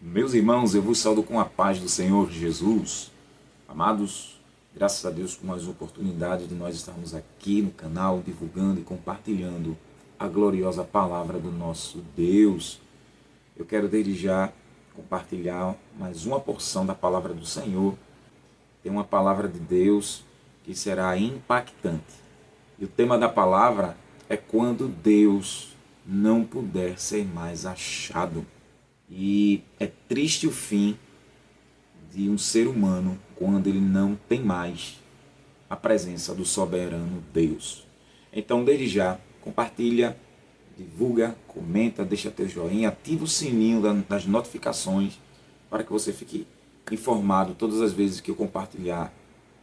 Meus irmãos, eu vos saúdo com a paz do Senhor Jesus. Amados, graças a Deus por mais uma oportunidade de nós estarmos aqui no canal, divulgando e compartilhando a gloriosa palavra do nosso Deus. Eu quero desde já compartilhar mais uma porção da palavra do Senhor. Tem uma palavra de Deus que será impactante. E o tema da palavra é quando Deus não puder ser mais achado. E é triste o fim de um ser humano quando ele não tem mais a presença do soberano Deus. Então, desde já, compartilha, divulga, comenta, deixa teu joinha, ativa o sininho das notificações para que você fique informado todas as vezes que eu compartilhar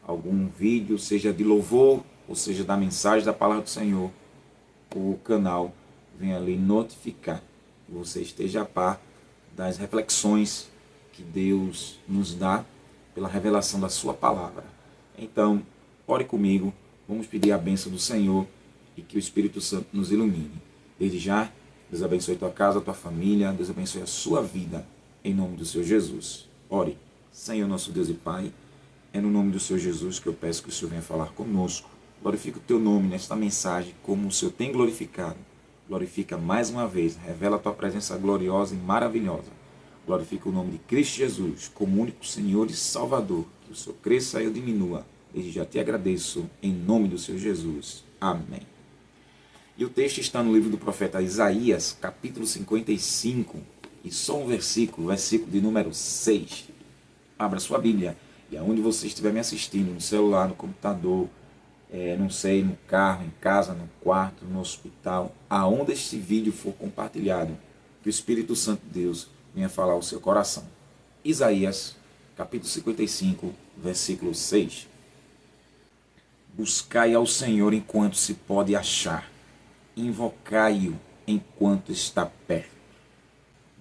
algum vídeo, seja de louvor ou seja da mensagem da palavra do Senhor. O canal vem ali notificar que você esteja a par das reflexões que Deus nos dá pela revelação da sua palavra. Então, ore comigo, vamos pedir a bênção do Senhor e que o Espírito Santo nos ilumine. Desde já, Deus abençoe tua casa, tua família, Deus abençoe a sua vida, em nome do Senhor Jesus. Ore. Senhor nosso Deus e Pai, é no nome do Senhor Jesus que eu peço que o Senhor venha falar conosco. Glorifica o teu nome nesta mensagem como o Senhor tem glorificado. Glorifica mais uma vez, revela a tua presença gloriosa e maravilhosa. Glorifica o nome de Cristo Jesus como único Senhor e Salvador. Que o Senhor cresça e eu diminua. Desde já te agradeço em nome do Senhor Jesus. Amém. E o texto está no livro do profeta Isaías, capítulo 55, e só um versículo de número 6. Abra sua Bíblia e aonde você estiver me assistindo, no celular, no computador, não sei, no carro, em casa, no quarto, no hospital, aonde este vídeo for compartilhado, que o Espírito Santo de Deus venha falar ao seu coração. Isaías, capítulo 55, versículo 6. Buscai ao Senhor enquanto se pode achar, invocai-o enquanto está perto.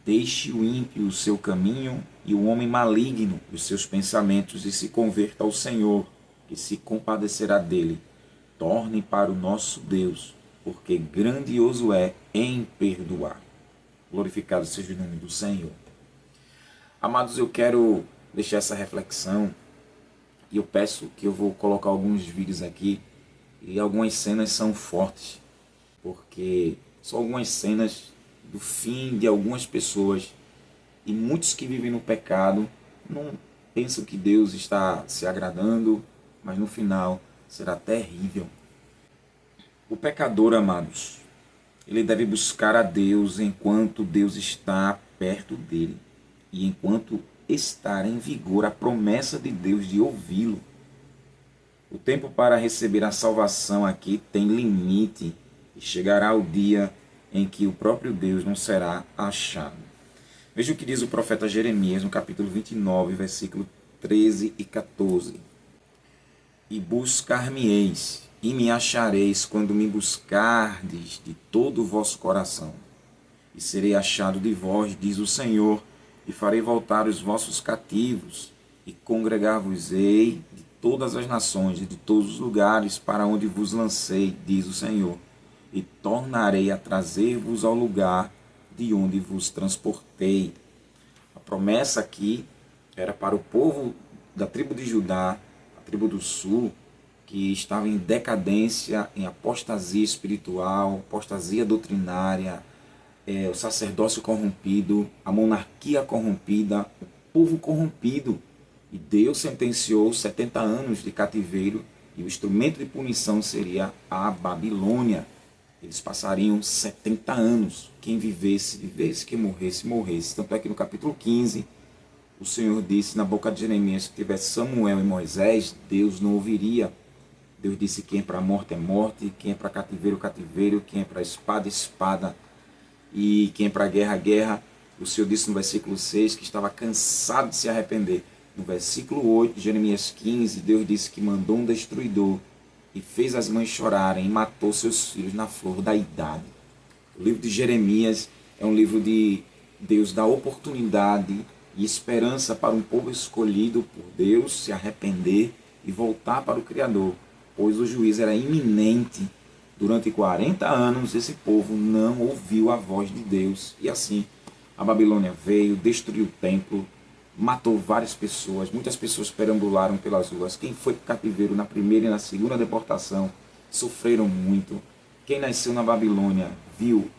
Deixe o ímpio o seu caminho e o homem maligno os seus pensamentos e se converta ao Senhor, que se compadecerá dele. Torne para o nosso Deus, porque grandioso é em perdoar. Glorificado seja o nome do Senhor. Amados, eu quero deixar essa reflexão e eu peço que eu vou colocar alguns vídeos aqui e algumas cenas são fortes, porque são algumas cenas do fim de algumas pessoas e muitos que vivem no pecado não pensam que Deus está se agradando, mas no final será terrível. O pecador, amados, ele deve buscar a Deus enquanto Deus está perto dele e enquanto estar em vigor a promessa de Deus de ouvi-lo. O tempo para receber a salvação aqui tem limite e chegará o dia em que o próprio Deus não será achado. Veja o que diz o profeta Jeremias no capítulo 29, versículo 13 e 14. E buscar-me-eis, e me achareis quando me buscardes de todo o vosso coração. E serei achado de vós, diz o Senhor, e farei voltar os vossos cativos, e congregar-vos-ei de todas as nações e de todos os lugares para onde vos lancei, diz o Senhor, e tornarei a trazer-vos ao lugar de onde vos transportei. A promessa aqui era para o povo da tribo de Judá, a tribo do sul, que estava em decadência, em apostasia espiritual, apostasia doutrinária, o sacerdócio corrompido, a monarquia corrompida, o povo corrompido. E Deus sentenciou 70 anos de cativeiro e o instrumento de punição seria a Babilônia. Eles passariam 70 anos. Quem vivesse, vivesse. Quem morresse, morresse. Tanto é que no capítulo 15, o Senhor disse na boca de Jeremias que tivesse Samuel e Moisés, Deus não ouviria. Deus disse: quem é para a morte é morte, quem é para cativeiro, cativeiro, quem é para a espada, espada, e quem é para a guerra, guerra. O Senhor disse no versículo 6 que estava cansado de se arrepender. No versículo 8 de Jeremias 15, Deus disse que mandou um destruidor e fez as mães chorarem e matou seus filhos na flor da idade. O livro de Jeremias é um livro de Deus dar oportunidade e esperança para um povo escolhido por Deus se arrepender e voltar para o Criador, pois o juízo era iminente. Durante 40 anos esse povo não ouviu a voz de Deus e assim A Babilônia veio, destruiu o templo, matou várias pessoas, muitas pessoas perambularam pelas ruas. Quem foi para o cativeiro na primeira e na segunda deportação sofreram muito. Quem nasceu na Babilônia viu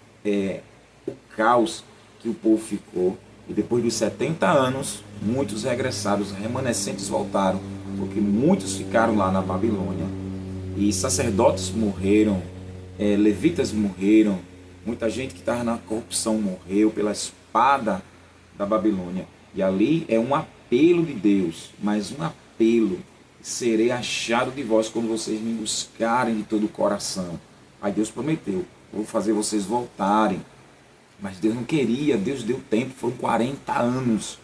o caos que o povo ficou. E depois dos 70 anos, muitos regressaram, os remanescentes voltaram, porque muitos ficaram lá na Babilônia. E sacerdotes morreram, levitas morreram, muita gente que estava na corrupção morreu pela espada da Babilônia. E ali é um apelo de Deus, mas um apelo: serei achado de vós quando vocês me buscarem de todo o coração. Aí Deus prometeu: vou fazer vocês voltarem. Mas Deus não queria, Deus deu tempo, foram 40 anos.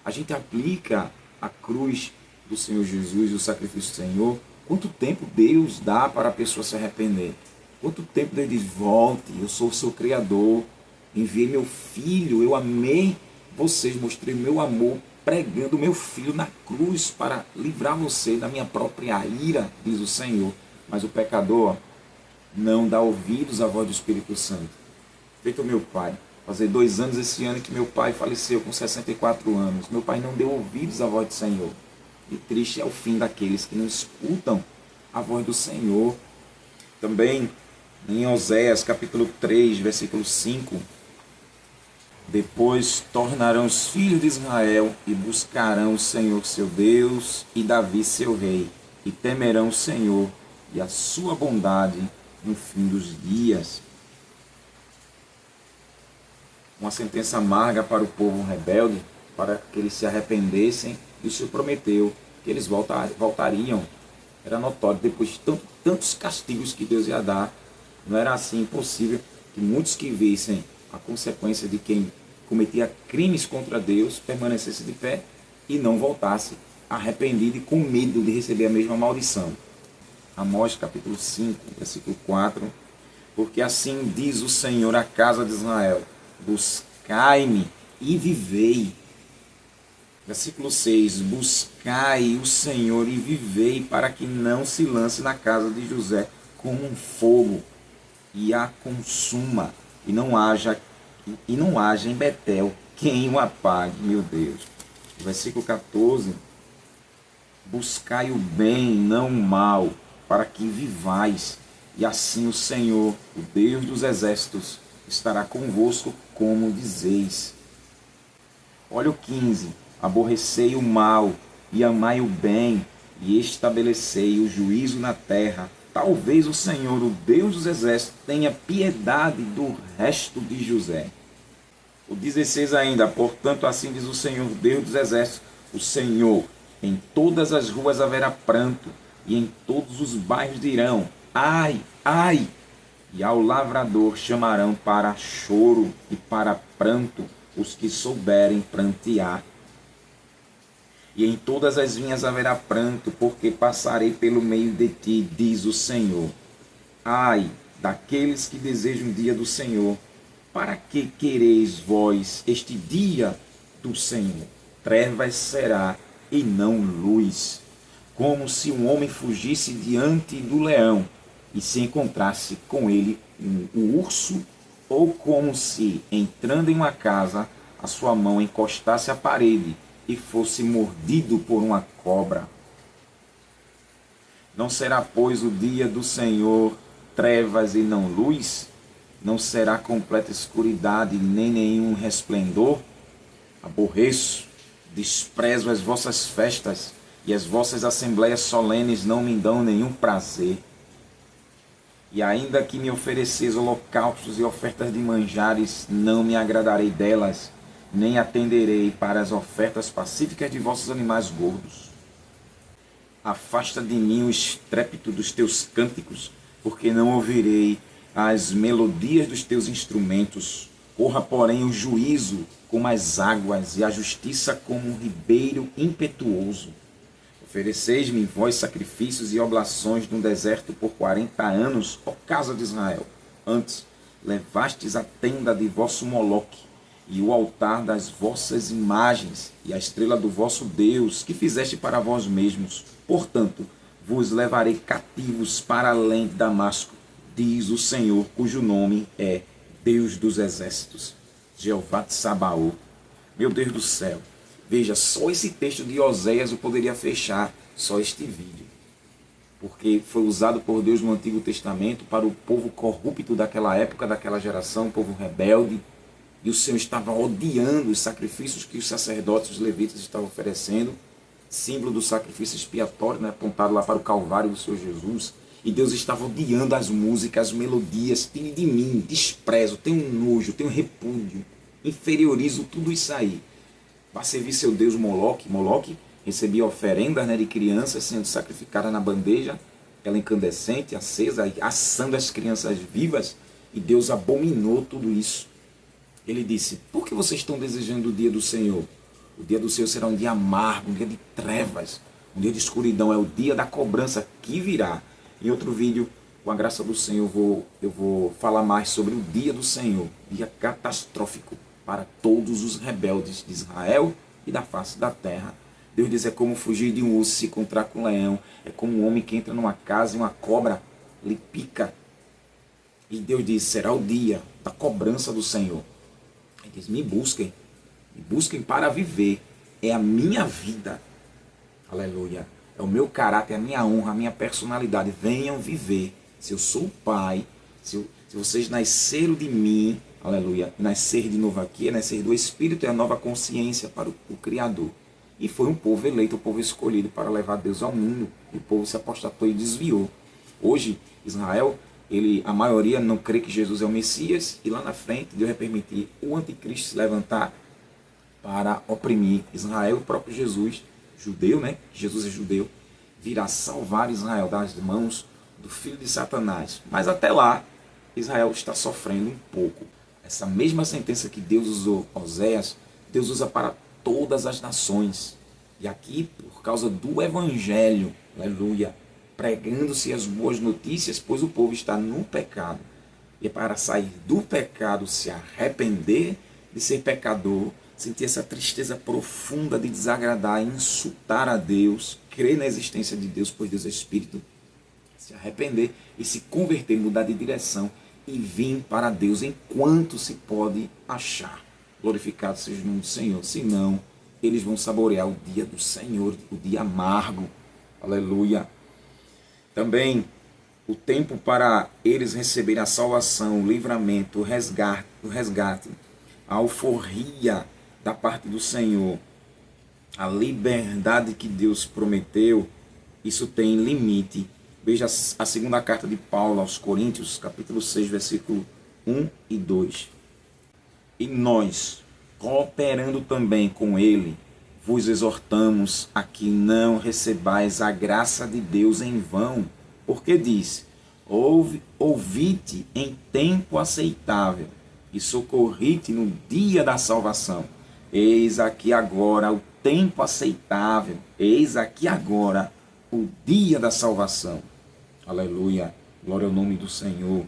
A gente aplica a cruz do Senhor Jesus, o sacrifício do Senhor. Quanto tempo Deus dá para a pessoa se arrepender? Quanto tempo Deus diz: volte, eu sou o seu Criador, enviei meu Filho, eu amei vocês, mostrei meu amor pregando meu Filho na cruz para livrar você da minha própria ira, diz o Senhor. Mas o pecador não dá ouvidos à voz do Espírito Santo. Feito o meu pai. Fazer 2 anos esse ano que meu pai faleceu com 64 anos. Meu pai não deu ouvidos à voz do Senhor. E triste é o fim daqueles que não escutam a voz do Senhor. Também em Oséias capítulo 3, versículo 5. Depois tornarão os filhos de Israel e buscarão o Senhor seu Deus e Davi seu rei. E temerão o Senhor e a sua bondade no fim dos dias. Uma sentença amarga para o povo rebelde, para que eles se arrependessem, e o Senhor prometeu que eles voltariam. Era notório, depois de tantos castigos que Deus ia dar, não era assim possível que muitos que vissem a consequência de quem cometia crimes contra Deus permanecesse de pé e não voltasse arrependido e com medo de receber a mesma maldição. Amós capítulo 5, versículo 4. Porque assim diz o Senhor à casa de Israel: buscai-me e vivei. Versículo 6. Buscai o Senhor e vivei, para que não se lance na casa de José como um fogo e a consuma, e não haja em Betel quem o apague. Meu Deus. Versículo 14. Buscai o bem, não o mal, para que vivais, e assim o Senhor, o Deus dos exércitos, estará convosco, como dizeis. Olha o 15. Aborrecei o mal e amai o bem, e estabelecei o juízo na terra. Talvez o Senhor, o Deus dos exércitos, tenha piedade do resto de José. O 16 ainda. Portanto, assim diz o Senhor, Deus dos exércitos: o Senhor, em todas as ruas haverá pranto, e em todos os bairros dirão: ai, ai! E ao lavrador chamarão para choro e para pranto os que souberem prantear. E em todas as vinhas haverá pranto, porque passarei pelo meio de ti, diz o Senhor. Ai daqueles que desejam o dia do Senhor! Para que quereis vós este dia do Senhor? Trevas será e não luz, como se um homem fugisse diante do leão e se encontrasse com ele um urso, ou como se, entrando em uma casa, a sua mão encostasse à parede e fosse mordido por uma cobra. Não será, pois, o dia do Senhor trevas e não luz? Não será completa escuridade, nem nenhum resplendor? Aborreço, desprezo as vossas festas, e as vossas assembleias solenes não me dão nenhum prazer. E ainda que me ofereceis holocaustos e ofertas de manjares, não me agradarei delas, nem atenderei para as ofertas pacíficas de vossos animais gordos. Afasta de mim o estrépito dos teus cânticos, porque não ouvirei as melodias dos teus instrumentos. Corra, porém, o juízo como as águas, e a justiça como um ribeiro impetuoso. Ofereceis-me vós sacrifícios e oblações no deserto por 40 anos, ó casa de Israel. Antes, levastes a tenda de vosso Moloque, e o altar das vossas imagens, e a estrela do vosso Deus, que fizeste para vós mesmos. Portanto, vos levarei cativos para além de Damasco, diz o Senhor, cujo nome é Deus dos exércitos. Jeová de Sabaoth. Meu Deus do céu. Veja, só esse texto de Oséias eu poderia fechar só este vídeo. Porque foi usado por Deus no Antigo Testamento para o povo corrupto daquela época, daquela geração, o povo rebelde. E o Senhor estava odiando os sacrifícios que os sacerdotes, os levitas estavam oferecendo, símbolo do sacrifício expiatório, né, apontado lá para o Calvário do Senhor Jesus. E Deus estava odiando as músicas, as melodias. Tire de mim, desprezo, tenho nojo, tenho repúdio, inferiorizo tudo isso aí. Vá servir seu Deus Moloque. Moloque recebia oferendas, né, de crianças sendo sacrificadas na bandeja, ela incandescente, acesa, assando as crianças vivas. E Deus abominou tudo isso. Ele disse: por que vocês estão desejando o dia do Senhor? O dia do Senhor será um dia amargo, um dia de trevas, um dia de escuridão. É o dia da cobrança que virá. Em outro vídeo, com a graça do Senhor, eu vou falar mais sobre o dia do Senhor. Dia catastrófico para todos os rebeldes de Israel e da face da terra. Deus diz: é como fugir de um urso, se encontrar com um leão. É como um homem que entra numa casa e uma cobra lhe pica. E Deus diz: será o dia da cobrança do Senhor. Ele diz: me busquem para viver. É a minha vida. Aleluia. É o meu caráter, a minha honra, a minha personalidade. Venham viver. Se eu sou o Pai, se vocês nasceram de mim, aleluia, nascer de novo aqui é nascer do Espírito, é a nova consciência para o Criador. E foi um povo eleito, um povo escolhido para levar Deus ao mundo. E o povo se apostatou e desviou. Hoje, Israel, a maioria não crê que Jesus é o Messias, e lá na frente Deus vai permitir o anticristo se levantar para oprimir Israel. O próprio Jesus, judeu, né? Jesus é judeu, virá salvar Israel das mãos do filho de Satanás. Mas até lá, Israel está sofrendo um pouco. Essa mesma sentença que Deus usou Oséias, Deus usa para todas as nações. E aqui, por causa do Evangelho, aleluia, pregando-se as boas notícias, pois o povo está no pecado. E é para sair do pecado, se arrepender de ser pecador, sentir essa tristeza profunda de desagradar, insultar a Deus, crer na existência de Deus, pois Deus é Espírito, se arrepender e se converter, mudar de direção e vir para Deus enquanto se pode achar. Glorificado seja o nome do Senhor. Senão, eles vão saborear o dia do Senhor, o dia amargo. Aleluia. Também o tempo para eles receberem a salvação, o livramento, o resgate, a alforria da parte do Senhor, a liberdade que Deus prometeu, isso tem limite. Veja a segunda carta de Paulo aos Coríntios, capítulo 6, versículo 1 e 2. E nós, cooperando também com ele, vos exortamos a que não recebais a graça de Deus em vão, porque diz: ouvite em tempo aceitável e socorrite no dia da salvação. Eis aqui agora o tempo aceitável, eis aqui agora o dia da salvação. Aleluia, glória ao nome do Senhor.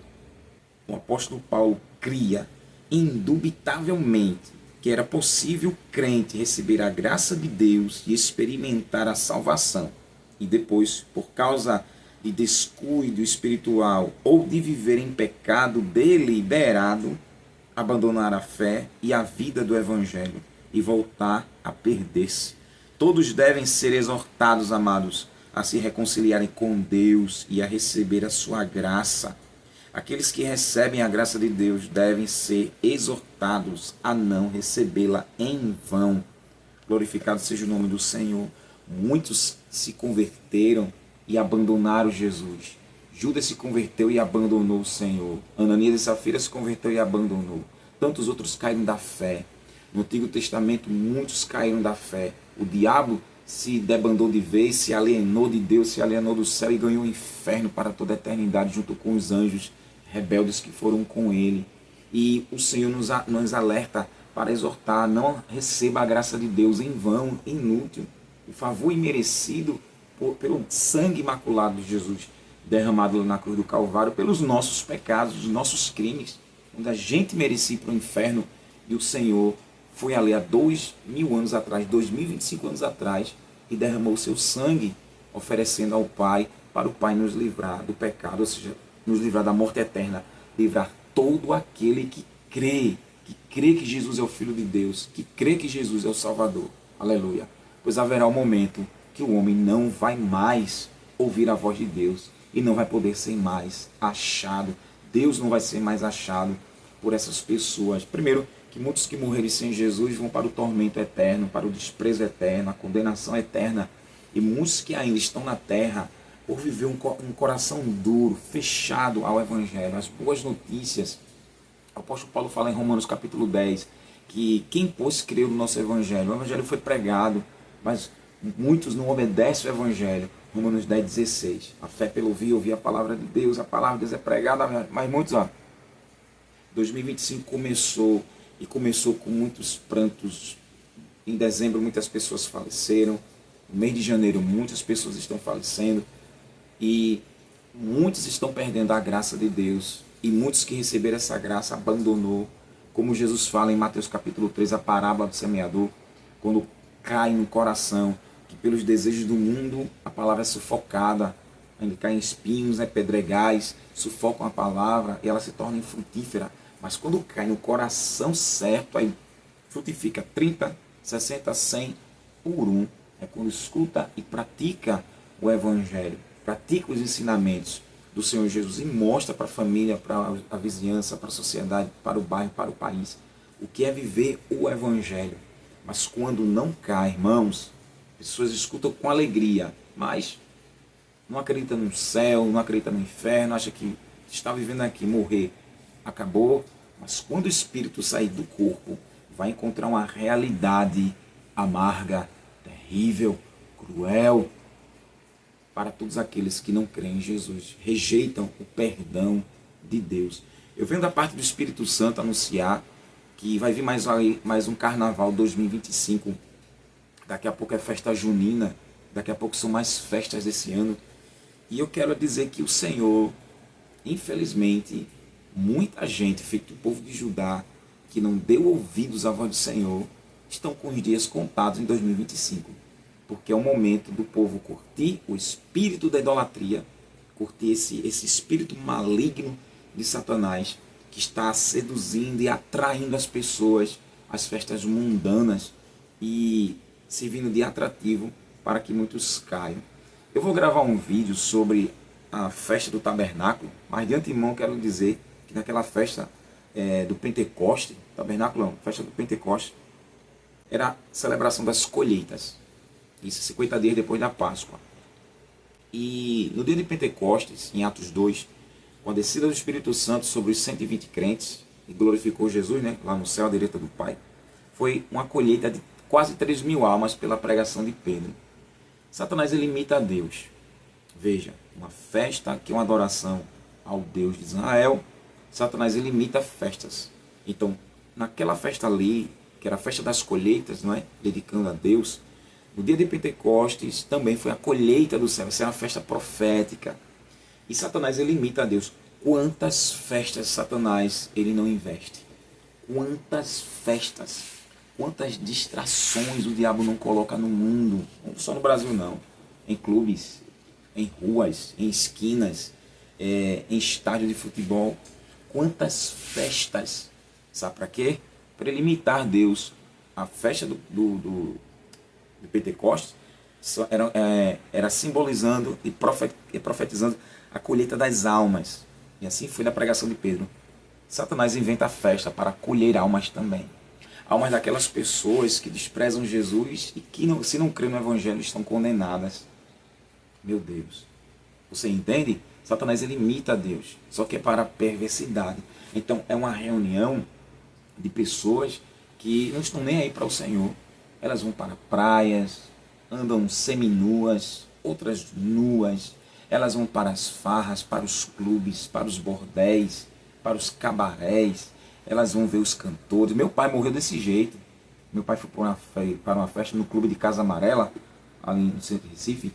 O apóstolo Paulo cria indubitavelmente que era possível o crente receber a graça de Deus e experimentar a salvação. E depois, por causa de descuido espiritual ou de viver em pecado deliberado, abandonar a fé e a vida do Evangelho e voltar a perder-se. Todos devem ser exortados, amados, a se reconciliarem com Deus e a receber a sua graça. Aqueles que recebem a graça de Deus devem ser exortados a não recebê-la em vão. Glorificado seja o nome do Senhor. Muitos se converteram e abandonaram Jesus. Judas se converteu e abandonou o Senhor. Ananias e Safira se converteu e abandonou. Tantos outros caíram da fé. No Antigo Testamento, muitos caíram da fé. O diabo se debandou de vez, se alienou de Deus, se alienou do céu e ganhou o inferno para toda a eternidade, junto com os anjos rebeldes que foram com ele. E o Senhor nos alerta para exortar: não receba a graça de Deus em vão, inútil. O favor imerecido pelo sangue imaculado de Jesus, derramado na cruz do Calvário, pelos nossos pecados, os nossos crimes, onde a gente merecia ir para o inferno, e o Senhor foi ali há 2000 anos atrás, 2025 anos atrás, e derramou o seu sangue, oferecendo ao Pai, para o Pai nos livrar do pecado, ou seja, nos livrar da morte eterna, livrar todo aquele que crê. que crê que Jesus é o Filho de Deus, que crê que Jesus é o Salvador. Aleluia. Pois haverá um momento que o homem não vai mais ouvir a voz de Deus e não vai poder ser mais achado. Deus não vai ser mais achado por essas pessoas. Primeiro, que muitos que morrerem sem Jesus vão para o tormento eterno, para o desprezo eterno, a condenação eterna. E muitos que ainda estão na terra por viver um coração duro, fechado ao Evangelho, às boas notícias. O apóstolo Paulo fala em Romanos capítulo 10, que quem pois creu no nosso Evangelho? O Evangelho foi pregado, mas muitos não obedecem o Evangelho. Romanos 10, 16. A fé pelo ouvir a palavra de Deus, a palavra de Deus é pregada, mas muitos, 2025 começou com muitos prantos. Em dezembro muitas pessoas faleceram, no mês de janeiro muitas pessoas estão falecendo e muitos estão perdendo a graça de Deus e muitos que receberam essa graça abandonou, como Jesus fala em Mateus capítulo 3, a parábola do semeador, quando cai no coração, que pelos desejos do mundo a palavra é sufocada, ainda caem espinhos, pedregais, sufocam a palavra e ela se torna infrutífera. Mas quando cai no coração certo, aí frutifica 30, 60, 100 por um. É quando escuta e pratica o Evangelho, pratica os ensinamentos do Senhor Jesus e mostra para a família, para a vizinhança, para a sociedade, para o bairro, para o país, o que é viver o Evangelho. Mas quando não cai, irmãos, pessoas escutam com alegria, mas não acredita no céu, não acredita no inferno, acha que está vivendo aqui, morrer, acabou. Mas quando o espírito sair do corpo, vai encontrar uma realidade amarga, terrível, cruel, para todos aqueles que não creem em Jesus, rejeitam o perdão de Deus. Eu venho da parte do Espírito Santo anunciar que vai vir mais um Carnaval 2025. Daqui a pouco é festa junina, daqui a pouco são mais festas desse ano. E eu quero dizer que o Senhor, infelizmente, muita gente, feito o povo de Judá, que não deu ouvidos à voz do Senhor, estão com os dias contados em 2025. Porque é o momento do povo curtir o espírito da idolatria, curtir esse espírito maligno de Satanás, que está seduzindo e atraindo as pessoas às festas mundanas e servindo de atrativo para que muitos caiam. Eu vou gravar um vídeo sobre a festa do tabernáculo, mas de antemão quero dizer que naquela festa do Pentecoste, tabernáculo não, festa do Pentecoste, era a celebração das colheitas. Isso 50 dias depois da Páscoa. E no dia de Pentecostes, em Atos 2, com a descida do Espírito Santo sobre os 120 crentes, e glorificou Jesus, lá no céu à direita do Pai, foi uma colheita de quase 3.000 almas pela pregação de Pedro. Satanás ele imita a Deus. Veja, uma festa que é uma adoração ao Deus de Israel, Satanás ele imita festas. Então, naquela festa ali, que era a festa das colheitas, dedicando a Deus, no dia de Pentecostes também foi a colheita do céu, essa é uma festa profética. E Satanás ele imita a Deus. Quantas festas Satanás ele não investe? Quantas festas, quantas distrações o diabo não coloca no mundo, não só no Brasil não, em clubes, em ruas, em esquinas, em estádio de futebol. Quantas festas, sabe para quê? Para ele imitar Deus. A festa do Pentecostes era simbolizando e profetizando a colheita das almas. E assim foi na pregação de Pedro. Satanás inventa a festa para colher almas também. Almas daquelas pessoas que desprezam Jesus e que, se não crêem no Evangelho, estão condenadas. Meu Deus. Você entende? Satanás ele imita a Deus, só que é para a perversidade. Então é uma reunião de pessoas que não estão nem aí para o Senhor. Elas vão para praias, andam seminuas, outras nuas. Elas vão para as farras, para os clubes, para os bordéis, para os cabarés. Elas vão ver os cantores. Meu pai morreu desse jeito. Meu pai foi para uma festa no Clube de Casa Amarela, ali no centro de Recife.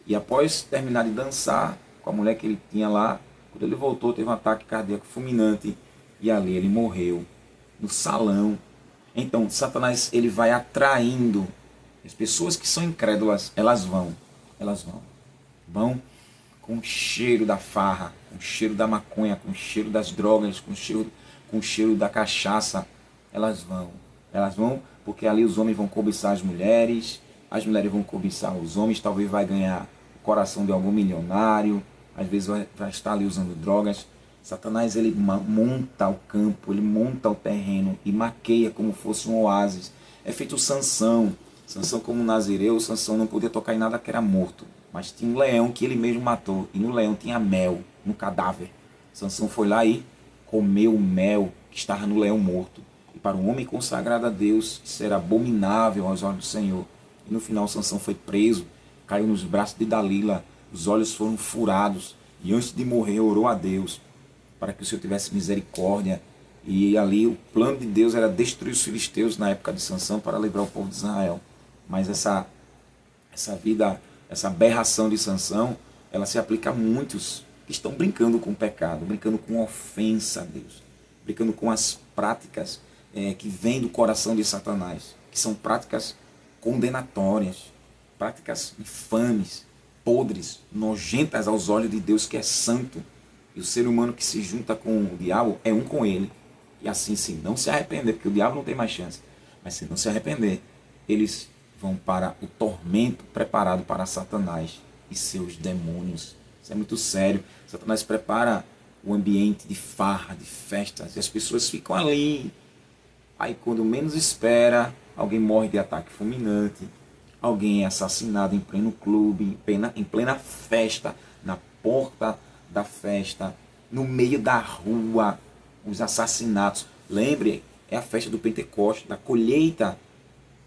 E após terminar de dançar com a mulher que ele tinha lá, quando ele voltou, teve um ataque cardíaco fulminante. E ali ele morreu, no salão. Então, Satanás ele vai atraindo as pessoas que são incrédulas, elas vão com o cheiro da farra, com o cheiro da maconha, com o cheiro das drogas, com o cheiro da cachaça, Elas vão. Elas vão porque ali os homens vão cobiçar as mulheres vão cobiçar os homens, talvez vai ganhar o coração de algum milionário, às vezes vai estar ali usando drogas. Satanás, ele monta o campo, ele monta o terreno e maqueia como fosse um oásis. É feito Sansão. Sansão, como nazireu, Sansão não podia tocar em nada que era morto. Mas tinha um leão que ele mesmo matou. E no leão tinha mel, no cadáver. Sansão foi lá e comeu o mel que estava no leão morto. E para um homem consagrado a Deus, isso era abominável aos olhos do Senhor. E no final Sansão foi preso, caiu nos braços de Dalila, os olhos foram furados. E antes de morrer orou a Deus para que o Senhor tivesse misericórdia. E ali o plano de Deus era destruir os filisteus na época de Sansão para livrar o povo de Israel. Mas essa vida, essa aberração de Sansão, ela se aplica a muitos que estão brincando com o pecado, brincando com ofensa a Deus, brincando com as práticas que vêm do coração de Satanás, que são práticas condenatórias, práticas infames, podres, nojentas aos olhos de Deus, que é santo. E o ser humano que se junta com o diabo é um com ele. E assim, se não se arrepender, porque o diabo não tem mais chance, mas se não se arrepender, eles vão para o tormento preparado para Satanás e seus demônios. Isso é muito sério. Satanás prepara o ambiente de farra, de festas, e as pessoas ficam ali. Aí quando menos espera, alguém morre de ataque fulminante, alguém é assassinado em pleno clube, em plena festa, na porta da festa, no meio da rua, os assassinatos. Lembre, é a festa do Pentecostes, da colheita,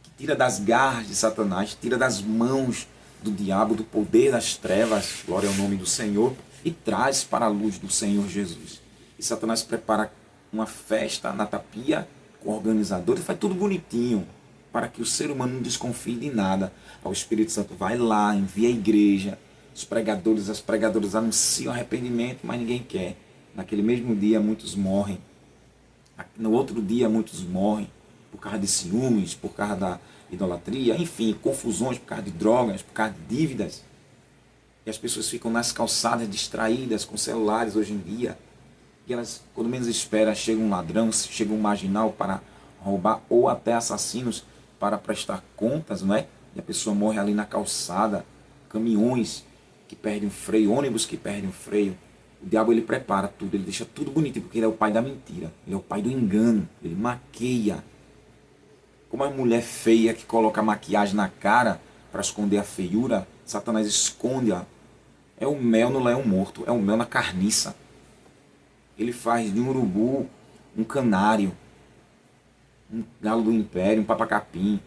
que tira das garras de Satanás, tira das mãos do diabo, do poder das trevas, glória ao nome do Senhor, e traz para a luz do Senhor Jesus. E Satanás prepara uma festa na tapia com o organizador e faz tudo bonitinho, para que o ser humano não desconfie de nada. O Espírito Santo vai lá, envia a igreja, os pregadores, as pregadoras anunciam arrependimento, mas ninguém quer. Naquele mesmo dia muitos morrem. No outro dia muitos morrem por causa de ciúmes, por causa da idolatria, enfim, confusões por causa de drogas, por causa de dívidas. E as pessoas ficam nas calçadas distraídas com celulares hoje em dia. E elas, quando menos espera, chega um ladrão, chega um marginal para roubar, ou até assassinos para prestar contas, não é? E a pessoa morre ali na calçada. Caminhões que perdem o freio, ônibus que perdem o freio. O diabo, ele prepara tudo, ele deixa tudo bonitinho, porque ele é o pai da mentira, ele é o pai do engano, ele maqueia. Como a mulher feia que coloca maquiagem na cara para esconder a feiura, Satanás esconde-a. É o mel no leão morto, é o mel na carniça. Ele faz de um urubu um canário, um galo do império, um papacapim,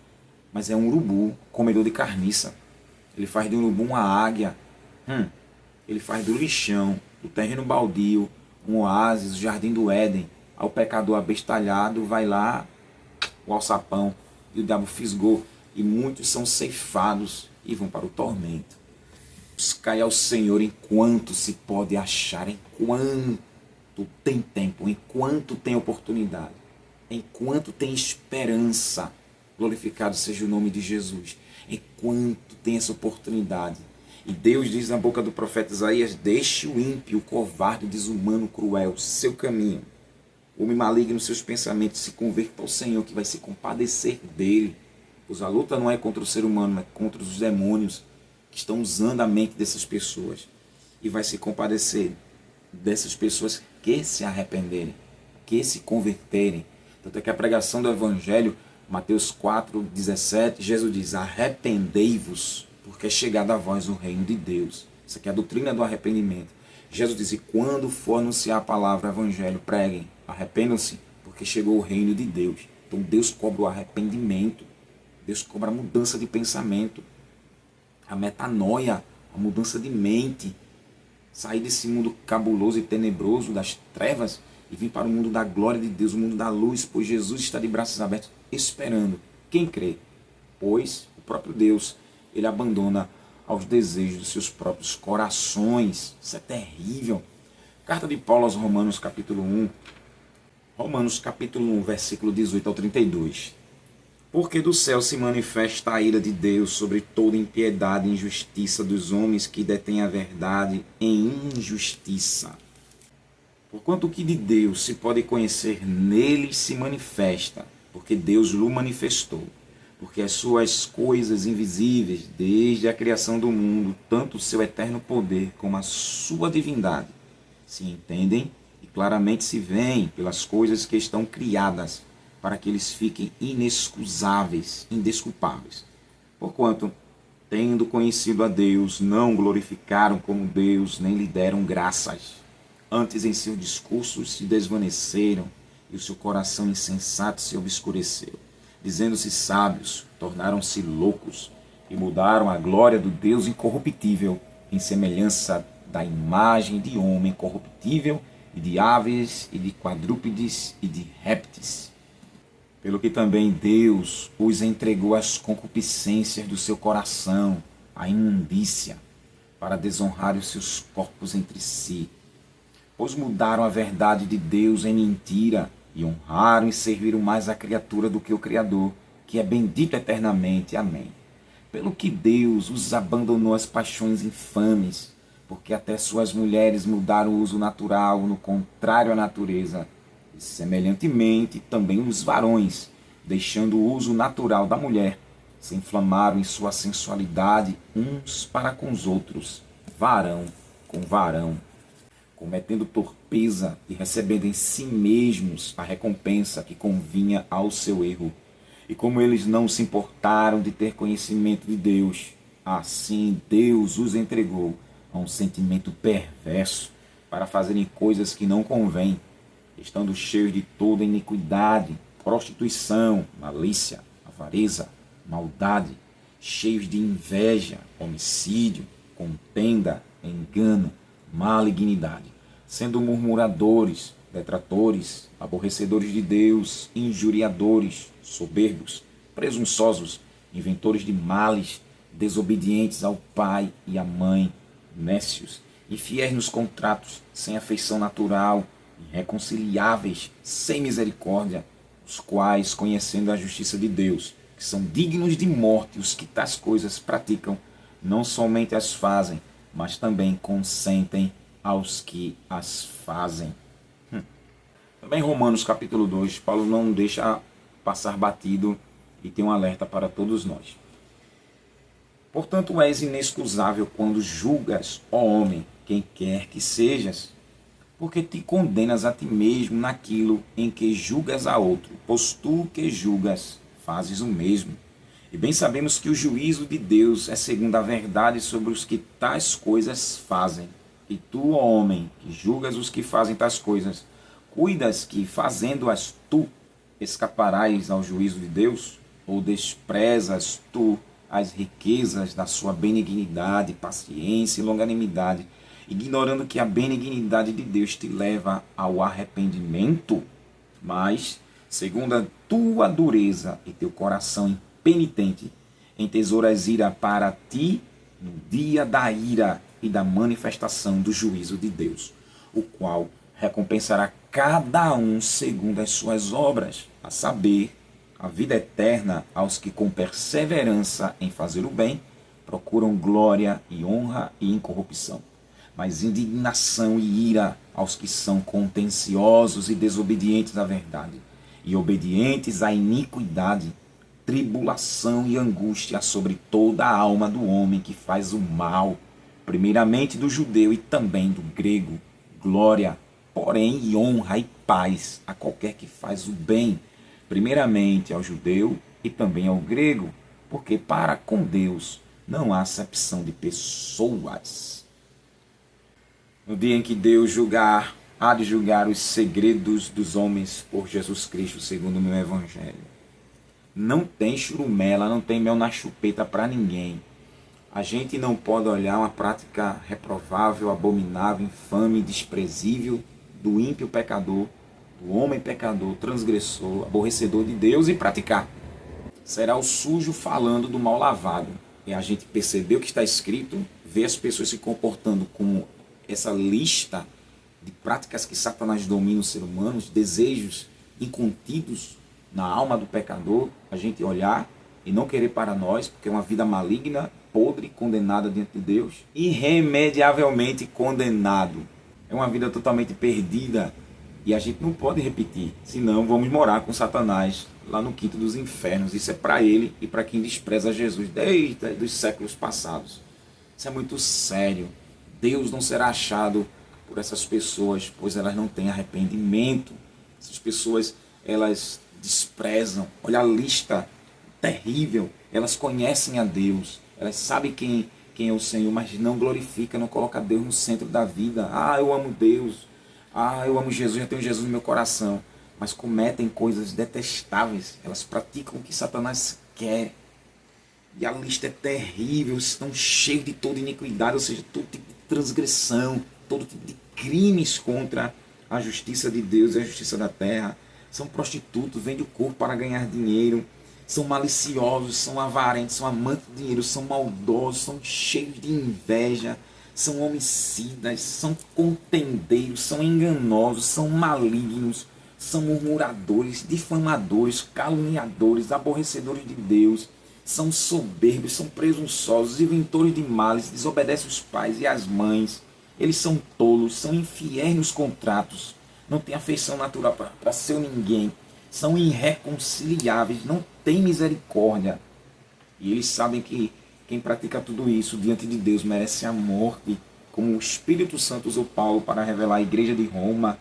mas é um urubu, comedor de carniça. Ele faz de um urubu uma águia. Ele faz do lixão, do terreno baldio, um oásis, o jardim do Éden. Ao pecador abestalhado vai lá o alçapão, e o diabo fisgou, e muitos são ceifados e vão para o tormento. Buscai ao Senhor enquanto se pode achar, enquanto tem tempo, enquanto tem oportunidade, enquanto tem esperança. Glorificado seja o nome de Jesus. Enquanto tem essa oportunidade. E Deus diz na boca do profeta Isaías: deixe o ímpio, o covarde, o desumano, o cruel, seu caminho. O homem maligno, seus pensamentos, se converta ao Senhor, que vai se compadecer dele. Pois a luta não é contra o ser humano, é contra os demônios que estão usando a mente dessas pessoas. E vai se compadecer dessas pessoas que se arrependerem, que se converterem. Tanto é que a pregação do Evangelho, Mateus 4:17, Jesus diz: arrependei-vos, porque é chegado a vós o reino de Deus. Isso aqui é a doutrina do arrependimento. Jesus diz: e quando for anunciar a palavra, o Evangelho, preguem, arrependam-se, porque chegou o reino de Deus. Então Deus cobra o arrependimento, Deus cobra a mudança de pensamento, a metanoia, a mudança de mente, sair desse mundo cabuloso e tenebroso das trevas e vir para o mundo da glória de Deus, o mundo da luz, pois Jesus está de braços abertos esperando quem crê. Pois o próprio Deus, ele abandona aos desejos dos seus próprios corações. Isso é terrível. Carta de Paulo aos Romanos, capítulo 1. Romanos, capítulo 1, versículo 18 ao 32. Porque do céu se manifesta a ira de Deus sobre toda impiedade e injustiça dos homens que detêm a verdade em injustiça. Porquanto o que de Deus se pode conhecer nele se manifesta, porque Deus lhe manifestou. Porque as suas coisas invisíveis, desde a criação do mundo, tanto o seu eterno poder como a sua divindade, se entendem e claramente se veem pelas coisas que estão criadas, para que eles fiquem inexcusáveis, indesculpáveis. Porquanto, tendo conhecido a Deus, não glorificaram como Deus, nem lhe deram graças. Antes em seus discursos se desvaneceram, e o seu coração insensato se obscureceu. Dizendo-se sábios, tornaram-se loucos, e mudaram a glória do Deus incorruptível, em semelhança da imagem de homem corruptível, e de aves, e de quadrúpedes, e de répteis. Pelo que também Deus os entregou às concupiscências do seu coração, à imundícia, para desonrar os seus corpos entre si. Pois mudaram a verdade de Deus em mentira, e honraram e serviram mais a criatura do que o Criador, que é bendito eternamente. Amém. Pelo que Deus os abandonou às paixões infames, porque até suas mulheres mudaram o uso natural, no contrário à natureza. E semelhantemente também os varões, deixando o uso natural da mulher, se inflamaram em sua sensualidade uns para com os outros, varão com varão, cometendo torpeza e recebendo em si mesmos a recompensa que convinha ao seu erro. E como eles não se importaram de ter conhecimento de Deus, assim Deus os entregou a um sentimento perverso para fazerem coisas que não convêm, estando cheios de toda iniquidade, prostituição, malícia, avareza, maldade, cheios de inveja, homicídio, contenda, engano, malignidade, sendo murmuradores, detratores, aborrecedores de Deus, injuriadores, soberbos, presunçosos, inventores de males, desobedientes ao pai e à mãe, nécios, infiéis nos contratos, sem afeição natural, irreconciliáveis, sem misericórdia, os quais, conhecendo a justiça de Deus, que são dignos de morte os que tais coisas praticam, não somente as fazem, mas também consentem aos que as fazem. Também em Romanos capítulo 2, Paulo não deixa passar batido e tem um alerta para todos nós. Portanto, és inexcusável quando julgas, ó homem, quem quer que sejas, porque te condenas a ti mesmo naquilo em que julgas a outro, pois tu que julgas, fazes o mesmo. E bem sabemos que o juízo de Deus é segundo a verdade sobre os que tais coisas fazem. E tu, ó homem, que julgas os que fazem tais coisas, cuidas que, fazendo-as tu, escaparás ao juízo de Deus? Ou desprezas tu as riquezas da sua benignidade, paciência e longanimidade, ignorando que a benignidade de Deus te leva ao arrependimento? Mas, segundo a tua dureza e teu coração impenitente, entesouras ira para ti no dia da ira e da manifestação do juízo de Deus, o qual recompensará cada um segundo as suas obras, a saber, a vida eterna aos que com perseverança em fazer o bem procuram glória e honra e incorrupção, mas indignação e ira aos que são contenciosos e desobedientes à verdade, e obedientes à iniquidade, tribulação e angústia sobre toda a alma do homem que faz o mal, primeiramente do judeu e também do grego, glória, porém, e honra e paz a qualquer que faz o bem, primeiramente ao judeu e também ao grego, porque para com Deus não há acepção de pessoas. No dia em que Deus julgar, há de julgar os segredos dos homens por Jesus Cristo, segundo o meu evangelho. Não tem churumela, não tem mel na chupeta para ninguém. A gente não pode olhar uma prática reprovável, abominável, infame, desprezível do ímpio pecador, do homem pecador, transgressor, aborrecedor de Deus e praticar. Será o sujo falando do mal lavado. E a gente perceber o que está escrito, ver as pessoas se comportando como essa lista de práticas que Satanás domina os seres humanos, desejos incontidos na alma do pecador, a gente olhar e não querer para nós, porque é uma vida maligna, podre, condenada diante de Deus, irremediavelmente condenado. É uma vida totalmente perdida. E a gente não pode repetir, senão vamos morar com Satanás lá no quinto dos infernos. Isso é para ele e para quem despreza Jesus desde os séculos passados. Isso é muito sério. Deus não será achado por essas pessoas, pois elas não têm arrependimento. Essas pessoas, elas desprezam. Olha a lista terrível. Elas conhecem a Deus, elas sabem quem é o Senhor, mas não glorifica, não coloca Deus no centro da vida. Ah, eu amo Deus. Ah, eu amo Jesus, eu tenho Jesus no meu coração. Mas cometem coisas detestáveis. Elas praticam o que Satanás quer. E a lista é terrível. Estão cheios de toda iniquidade, ou seja, todo tipo de transgressão, todo tipo de crimes contra a justiça de Deus e a justiça da terra. São prostitutos, vendem o corpo para ganhar dinheiro. São maliciosos, são avarentos, são amantes de dinheiro, são maldosos, são cheios de inveja, são homicidas, são contendeiros, são enganosos, são malignos, são murmuradores, difamadores, caluniadores, aborrecedores de Deus, são soberbos, são presunçosos, inventores de males, desobedecem os pais e as mães, eles são tolos, são infiéis nos contratos, não têm afeição natural para seu ninguém, são irreconciliáveis, não têm misericórdia. E eles sabem que quem pratica tudo isso diante de Deus merece a morte, como o Espírito Santo usou Paulo para revelar à igreja de Roma.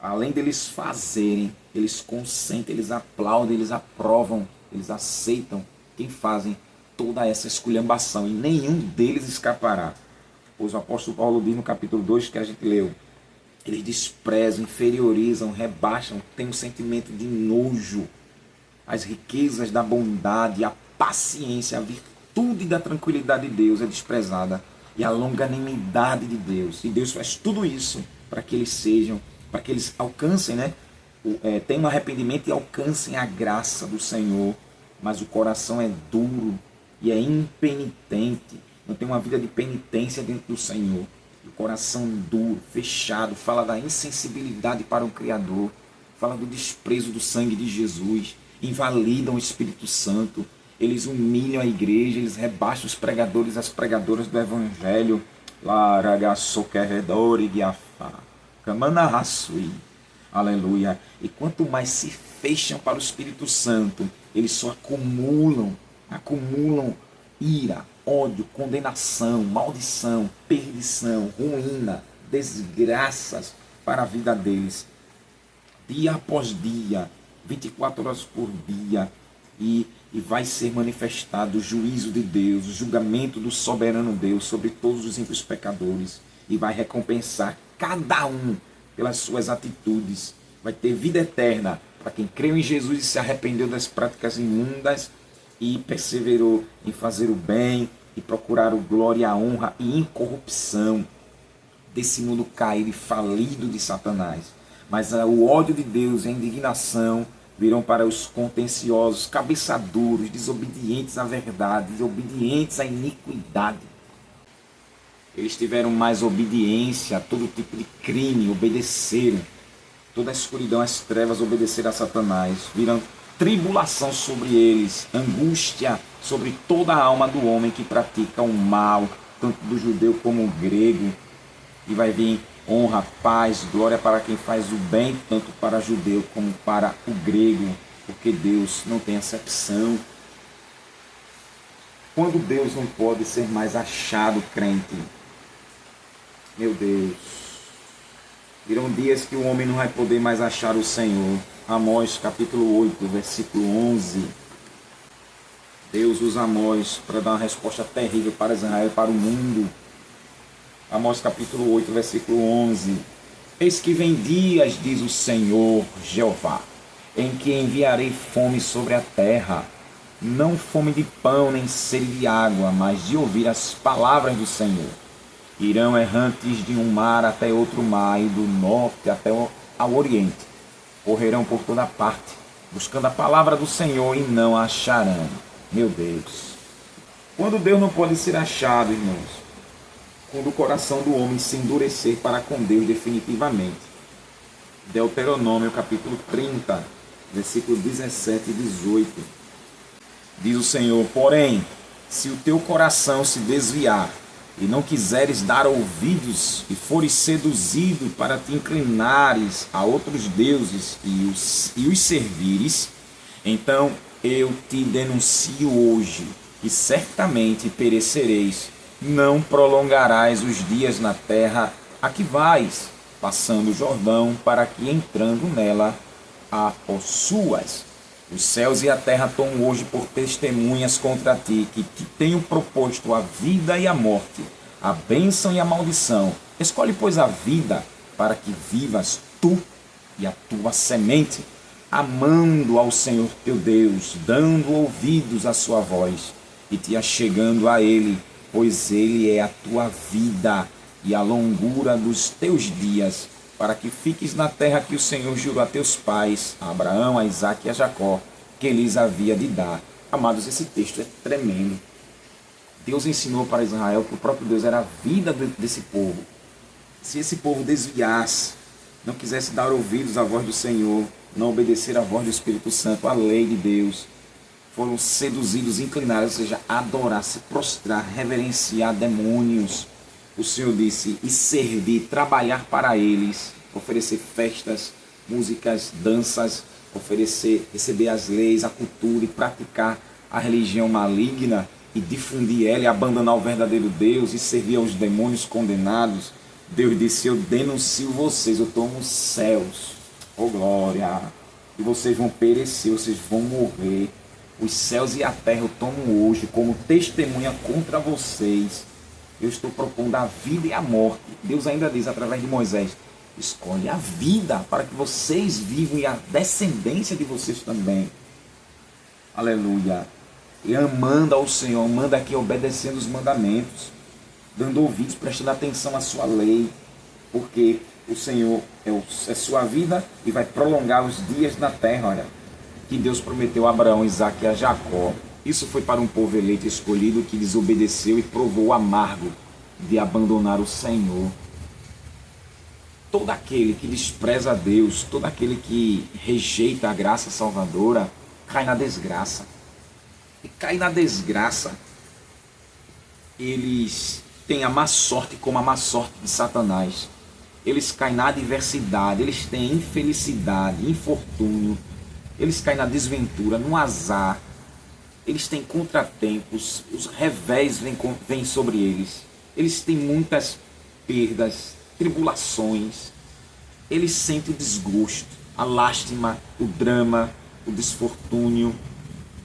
Além deles fazerem, eles consentem, eles aplaudem, eles aprovam, eles aceitam quem fazem toda essa esculhambação, e nenhum deles escapará. Pois o apóstolo Paulo diz no capítulo 2 que a gente leu, eles desprezam, inferiorizam, rebaixam, têm um sentimento de nojo. As riquezas da bondade, a paciência, a virtude da tranquilidade de Deus é desprezada. E a longanimidade de Deus. E Deus faz tudo isso para que eles sejam, para que eles alcancem, tenham um arrependimento e alcancem a graça do Senhor. Mas o coração é duro e é impenitente. Não tem uma vida de penitência dentro do Senhor. O coração duro, fechado, fala da insensibilidade para o Criador, fala do desprezo do sangue de Jesus, invalidam o Espírito Santo, eles humilham a igreja, eles rebaixam os pregadores e as pregadoras do Evangelho. Aleluia. E quanto mais se fecham para o Espírito Santo, eles só acumulam ira, ódio, condenação, maldição, perdição, ruína, desgraças para a vida deles. Dia após dia, 24 horas por dia. E vai ser manifestado o juízo de Deus, o julgamento do soberano Deus sobre todos os ímpios pecadores. E vai recompensar cada um pelas suas atitudes. Vai ter vida eterna para quem creu em Jesus e se arrependeu das práticas imundas e perseverou em fazer o bem e procurar o glória, a honra e incorrupção desse mundo caído e falido de Satanás. Mas o ódio de Deus e a indignação virão para os contenciosos, cabeçaduros, desobedientes à verdade, desobedientes à iniquidade. Eles tiveram mais obediência a todo tipo de crime, obedeceram. Toda a escuridão, as trevas obedeceram a Satanás. Viram tribulação sobre eles, angústia sobre toda a alma do homem que pratica o mal, tanto do judeu como do grego. E vai vir honra, paz, glória para quem faz o bem, tanto para judeu como para o grego, porque Deus não tem acepção. Quando Deus não pode ser mais achado crente, meu Deus, virão dias que o homem não vai poder mais achar o Senhor. Amós capítulo 8, versículo 11. Deus usa Amós para dar uma resposta terrível para Israel e para o mundo. Amós capítulo 8, versículo 11. Eis que vem dias, diz o Senhor Jeová, em que enviarei fome sobre a terra, não fome de pão nem sede de água, mas de ouvir as palavras do Senhor. Irão errantes de um mar até outro mar, e do norte até ao oriente. Correrão por toda parte, buscando a palavra do Senhor, e não a acharão. Meu Deus. Quando Deus não pode ser achado, irmãos? Quando o coração do homem se endurecer para com Deus definitivamente. Deuteronômio capítulo 30, versículo 17 e 18. Diz o Senhor: porém, se o teu coração se desviar e não quiseres dar ouvidos, e fores seduzido para te inclinares a outros deuses e os servires, então eu te denuncio hoje, que certamente perecereis, não prolongarás os dias na terra a que vais, passando o Jordão, para que entrando nela a possuas. Os céus e a terra tomam hoje por testemunhas contra ti, que te tenho proposto a vida e a morte, a bênção e a maldição. Escolhe, pois, a vida, para que vivas tu e a tua semente, amando ao Senhor teu Deus, dando ouvidos à sua voz, e te achegando a Ele, pois Ele é a tua vida e a longura dos teus dias, para que fiques na terra que o Senhor jurou a teus pais, a Abraão, a Isaque e a Jacó, que lhes havia de dar. Amados, esse texto é tremendo. Deus ensinou para Israel que o próprio Deus era a vida desse povo. Se esse povo desviasse, não quisesse dar ouvidos à voz do Senhor, não obedecer à voz do Espírito Santo, à lei de Deus, foram seduzidos, inclinados, ou seja, adorar, se prostrar, reverenciar demônios. O Senhor disse, e servir, trabalhar para eles, oferecer festas, músicas, danças, receber as leis, a cultura e praticar a religião maligna e difundir ela e abandonar o verdadeiro Deus e servir aos demônios condenados. Deus disse, eu denuncio vocês, eu tomo os céus, oh glória, e vocês vão perecer, vocês vão morrer. Os céus e a terra eu tomo hoje como testemunha contra vocês. Eu estou propondo a vida e a morte. Deus ainda diz através de Moisés, escolhe a vida para que vocês vivam e a descendência de vocês também. Aleluia. E amando ao Senhor, amando aqui, obedecendo os mandamentos, dando ouvidos, prestando atenção à sua lei, porque o Senhor é sua vida e vai prolongar os dias na terra, olha, que Deus prometeu a Abraão, Isaque e a Jacó. Isso foi para um povo eleito e escolhido que desobedeceu e provou o amargo de abandonar o Senhor. Todo aquele que despreza a Deus, todo aquele que rejeita a graça salvadora, cai na desgraça. E cai na desgraça, eles têm a má sorte como a má sorte de Satanás. Eles caem na adversidade, eles têm infelicidade, infortúnio, eles caem na desventura, no azar, eles têm contratempos, os revés vêm sobre eles, eles têm muitas perdas, tribulações, eles sentem o desgosto, a lástima, o drama, o desfortúnio,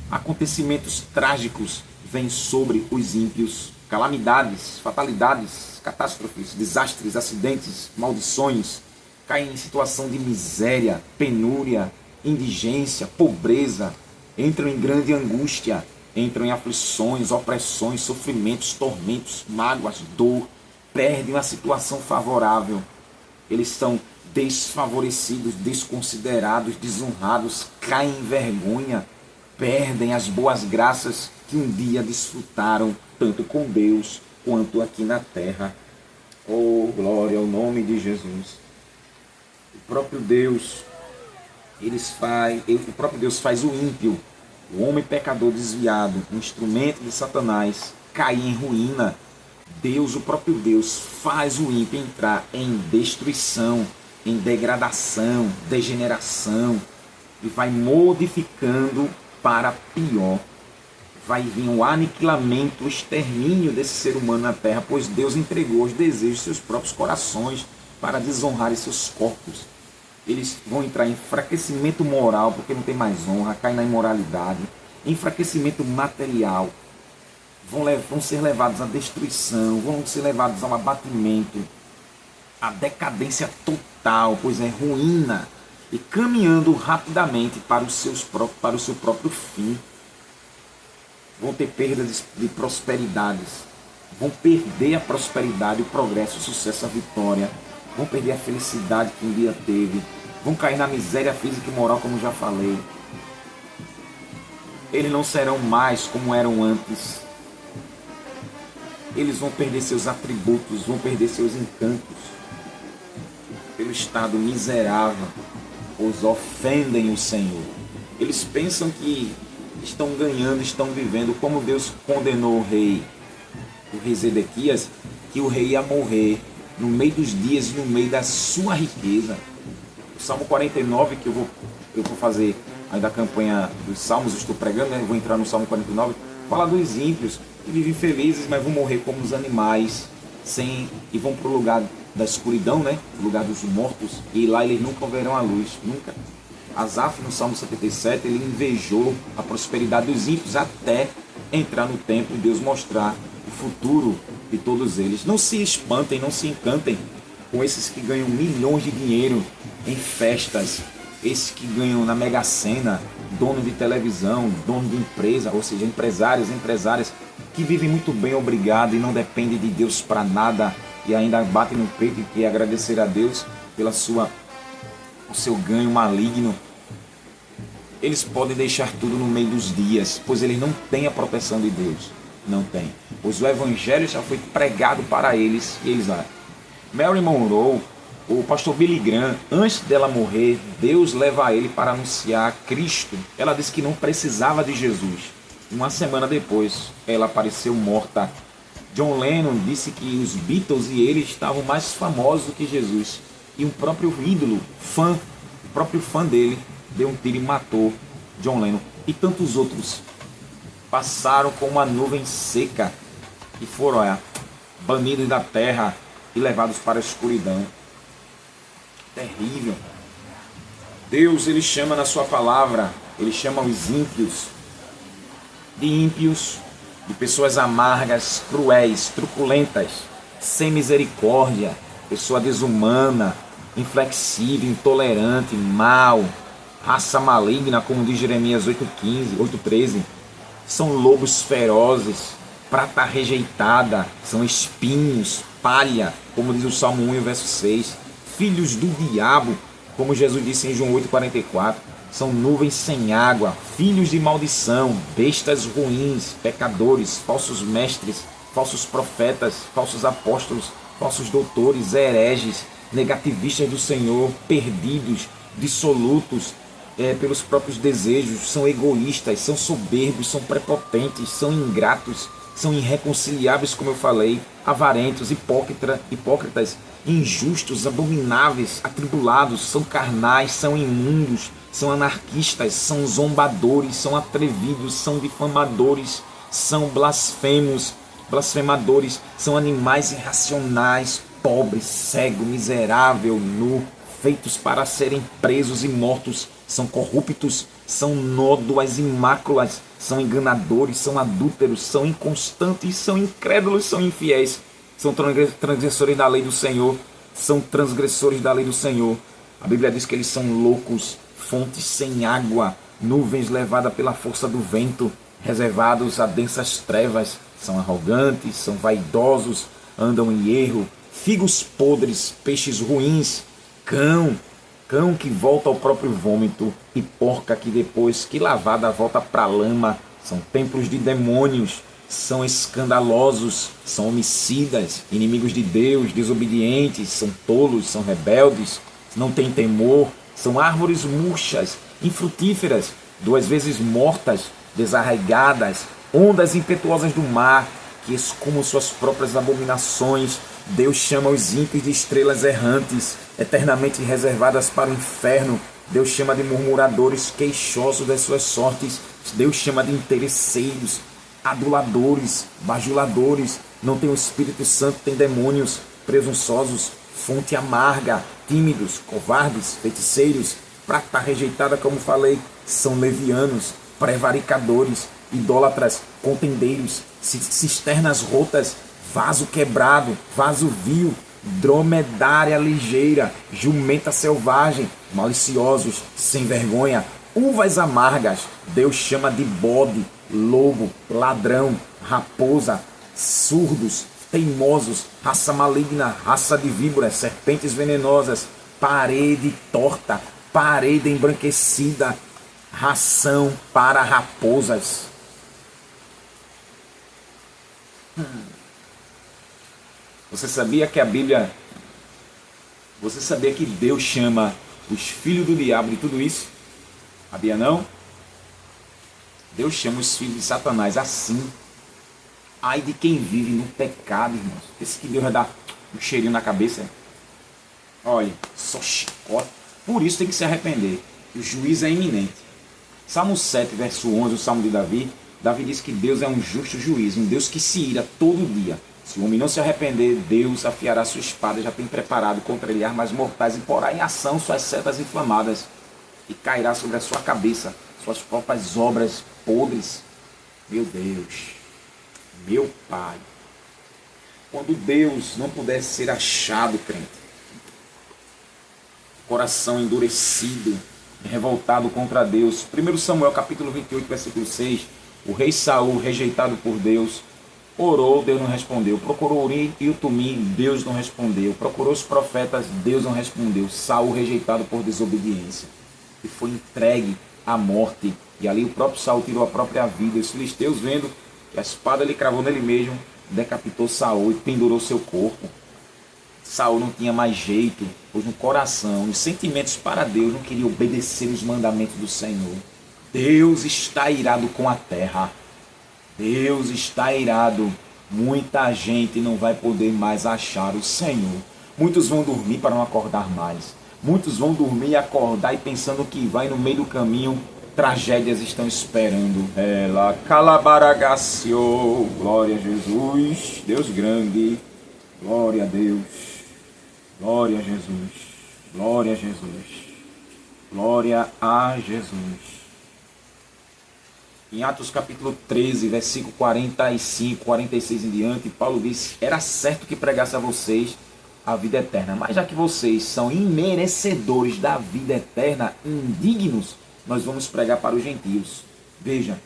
acontecimentos trágicos vêm sobre os ímpios, calamidades, fatalidades, catástrofes, desastres, acidentes, maldições, caem em situação de miséria, penúria, indigência, pobreza, entram em grande angústia, entram em aflições, opressões, sofrimentos, tormentos, mágoas, dor, perdem uma situação favorável, eles são desfavorecidos, desconsiderados, desonrados, caem em vergonha, perdem as boas graças que um dia desfrutaram, tanto com Deus quanto aqui na terra. Oh, glória ao nome de Jesus. O próprio Deus faz o ímpio, o homem pecador desviado, um instrumento de Satanás, cair em ruína. Deus, o próprio Deus, faz o ímpio entrar em destruição, em degradação, degeneração, e vai modificando para pior. Vai vir um aniquilamento, o extermínio desse ser humano na terra, pois Deus entregou os desejos de seus próprios corações para desonrar seus corpos. Eles vão entrar em enfraquecimento moral, porque não tem mais honra, cai na imoralidade, enfraquecimento material, vão ser levados à destruição, vão ser levados ao abatimento, à decadência total, pois é ruína, e caminhando rapidamente para o seu próprio fim. Vão ter perdas de prosperidades, vão perder a prosperidade, o progresso, o sucesso, a vitória, vão perder a felicidade que um dia teve, vão cair na miséria física e moral, como já falei. Eles não serão mais como eram antes. Eles vão perder seus atributos, vão perder seus encantos. Pelo estado miserável, pois ofendem o Senhor. Eles pensam que estão ganhando, estão vivendo, como Deus condenou o rei o rei Zedequias, que o rei ia morrer no meio dos dias e no meio da sua riqueza. O Salmo 49, que eu vou fazer ainda a campanha dos Salmos, eu estou pregando, né? Eu vou entrar no Salmo 49, fala dos ímpios, que vivem felizes, mas vão morrer como os animais, e vão para o lugar da escuridão, né? O lugar dos mortos, e lá eles nunca verão a luz, nunca. Asaf, no Salmo 77, ele invejou a prosperidade dos ímpios até entrar no templo e Deus mostrar o futuro de todos eles. Não se espantem, não se encantem com esses que ganham milhões de dinheiro em festas, esses que ganham na Mega Sena, dono de televisão, dono de empresa, ou seja, empresárias que vivem muito bem, obrigado, e não dependem de Deus para nada, e ainda batem no peito e querem agradecer a Deus pela o seu ganho maligno. Eles podem deixar tudo no meio dos dias, pois eles não têm a proteção de Deus. Não tem. Pois o evangelho já foi pregado para eles e eles lá. Mary Monroe, o pastor Billy Graham, antes dela morrer, Deus leva ele para anunciar Cristo. Ela disse que não precisava de Jesus. Uma semana depois, ela apareceu morta. John Lennon disse que os Beatles e ele estavam mais famosos do que Jesus. E um próprio ídolo, o próprio fã dele, deu um tiro e matou John Lennon. E tantos outros passaram com uma nuvem seca e foram banidos da terra e levados para a escuridão. Terrível. Deus, ele chama na sua palavra, ele chama os ímpios de pessoas amargas, cruéis, truculentas, sem misericórdia, pessoa desumana, inflexível, intolerante, mau, raça maligna, como diz Jeremias 8:15, 8:13. São lobos ferozes, prata rejeitada, são espinhos, palha, como diz o Salmo 1, verso 6. Filhos do diabo, como Jesus disse em João 8:44. São nuvens sem água, filhos de maldição, bestas ruins, pecadores, falsos mestres, falsos profetas, falsos apóstolos, falsos doutores, hereges, negativistas do Senhor, perdidos, dissolutos pelos próprios desejos, são egoístas, são soberbos, são prepotentes, são ingratos, são irreconciliáveis, como eu falei, avarentos, hipócritas, injustos, abomináveis, atribulados, são carnais, são imundos, são anarquistas, são zombadores, são atrevidos, são difamadores, são blasfemadores, são animais irracionais, pobres, cego, miserável, nu, feitos para serem presos e mortos, são corruptos, são nódoas e máculas, são enganadores, são adúlteros, são inconstantes, são incrédulos, são infiéis, são transgressores da lei do Senhor, são transgressores da lei do Senhor. A Bíblia diz que eles são loucos, fontes sem água, nuvens levadas pela força do vento, reservados a densas trevas, são arrogantes, são vaidosos, andam em erro, figos podres, peixes ruins, cão que volta ao próprio vômito, e porca que depois que lavada volta para a lama, são templos de demônios, são escandalosos, são homicidas, inimigos de Deus, desobedientes, são tolos, são rebeldes, não têm temor, são árvores murchas, infrutíferas, 2 vezes mortas, desarraigadas, ondas impetuosas do mar, que escumam suas próprias abominações. Deus chama os ímpios de estrelas errantes, eternamente reservadas para o inferno. Deus chama de murmuradores, queixosos das suas sortes. Deus chama de interesseiros, aduladores, bajuladores. Não tem o Espírito Santo, tem demônios, presunçosos, fonte amarga, tímidos, covardes, feiticeiros, prata rejeitada, como falei, são levianos, prevaricadores, idólatras, contendeiros, cisternas rotas, vaso quebrado, vaso vil, dromedária ligeira, jumenta selvagem, maliciosos, sem vergonha, uvas amargas. Deus chama de bode, lobo, ladrão, raposa, surdos, teimosos, raça maligna, raça de víboras, serpentes venenosas, parede torta, parede embranquecida, ração para raposas. Você sabia que Você sabia que Deus chama os filhos do diabo de tudo isso? Sabia não? Deus chama os filhos de Satanás assim. Ai de quem vive no pecado, irmãos. Esse que Deus vai dar um cheirinho na cabeça. Olha, só chicote. Por isso tem que se arrepender. O juízo é iminente. Salmo 7, verso 11, o Salmo de Davi. Davi diz que Deus é um justo juiz, um Deus que se ira todo dia. Se o homem não se arrepender, Deus afiará sua espada, já tem preparado contra ele armas mortais e porá em ação suas setas inflamadas e cairá sobre a sua cabeça suas próprias obras podres. Meu Deus, meu Pai, quando Deus não pudesse ser achado, crente, coração endurecido, revoltado contra Deus. 1 Samuel capítulo 28, versículo 6, o rei Saul, rejeitado por Deus, orou, Deus não respondeu. Procurou Urim e o Tumim, Deus não respondeu. Procurou os profetas, Deus não respondeu. Saul rejeitado por desobediência e foi entregue à morte. E ali o próprio Saul tirou a própria vida. Os filisteus, vendo que a espada lhe cravou nele mesmo, decapitou Saul e pendurou seu corpo. Saul não tinha mais jeito, pois no coração, nos sentimentos para Deus, não queria obedecer os mandamentos do Senhor. Deus está irado com a terra. Deus está irado. Muita gente não vai poder mais achar o Senhor. Muitos vão dormir para não acordar mais. Muitos vão dormir e acordar e pensando que vai no meio do caminho, tragédias estão esperando. Ela calabaragaciou. Glória a Jesus. Deus grande. Glória a Deus. Glória a Jesus. Glória a Jesus. Glória a Jesus. Em Atos capítulo 13, versículo 45, 46 em diante, Paulo diz: era certo que pregasse a vocês a vida eterna, mas já que vocês são imerecedores da vida eterna, indignos, nós vamos pregar para os gentios. Veja,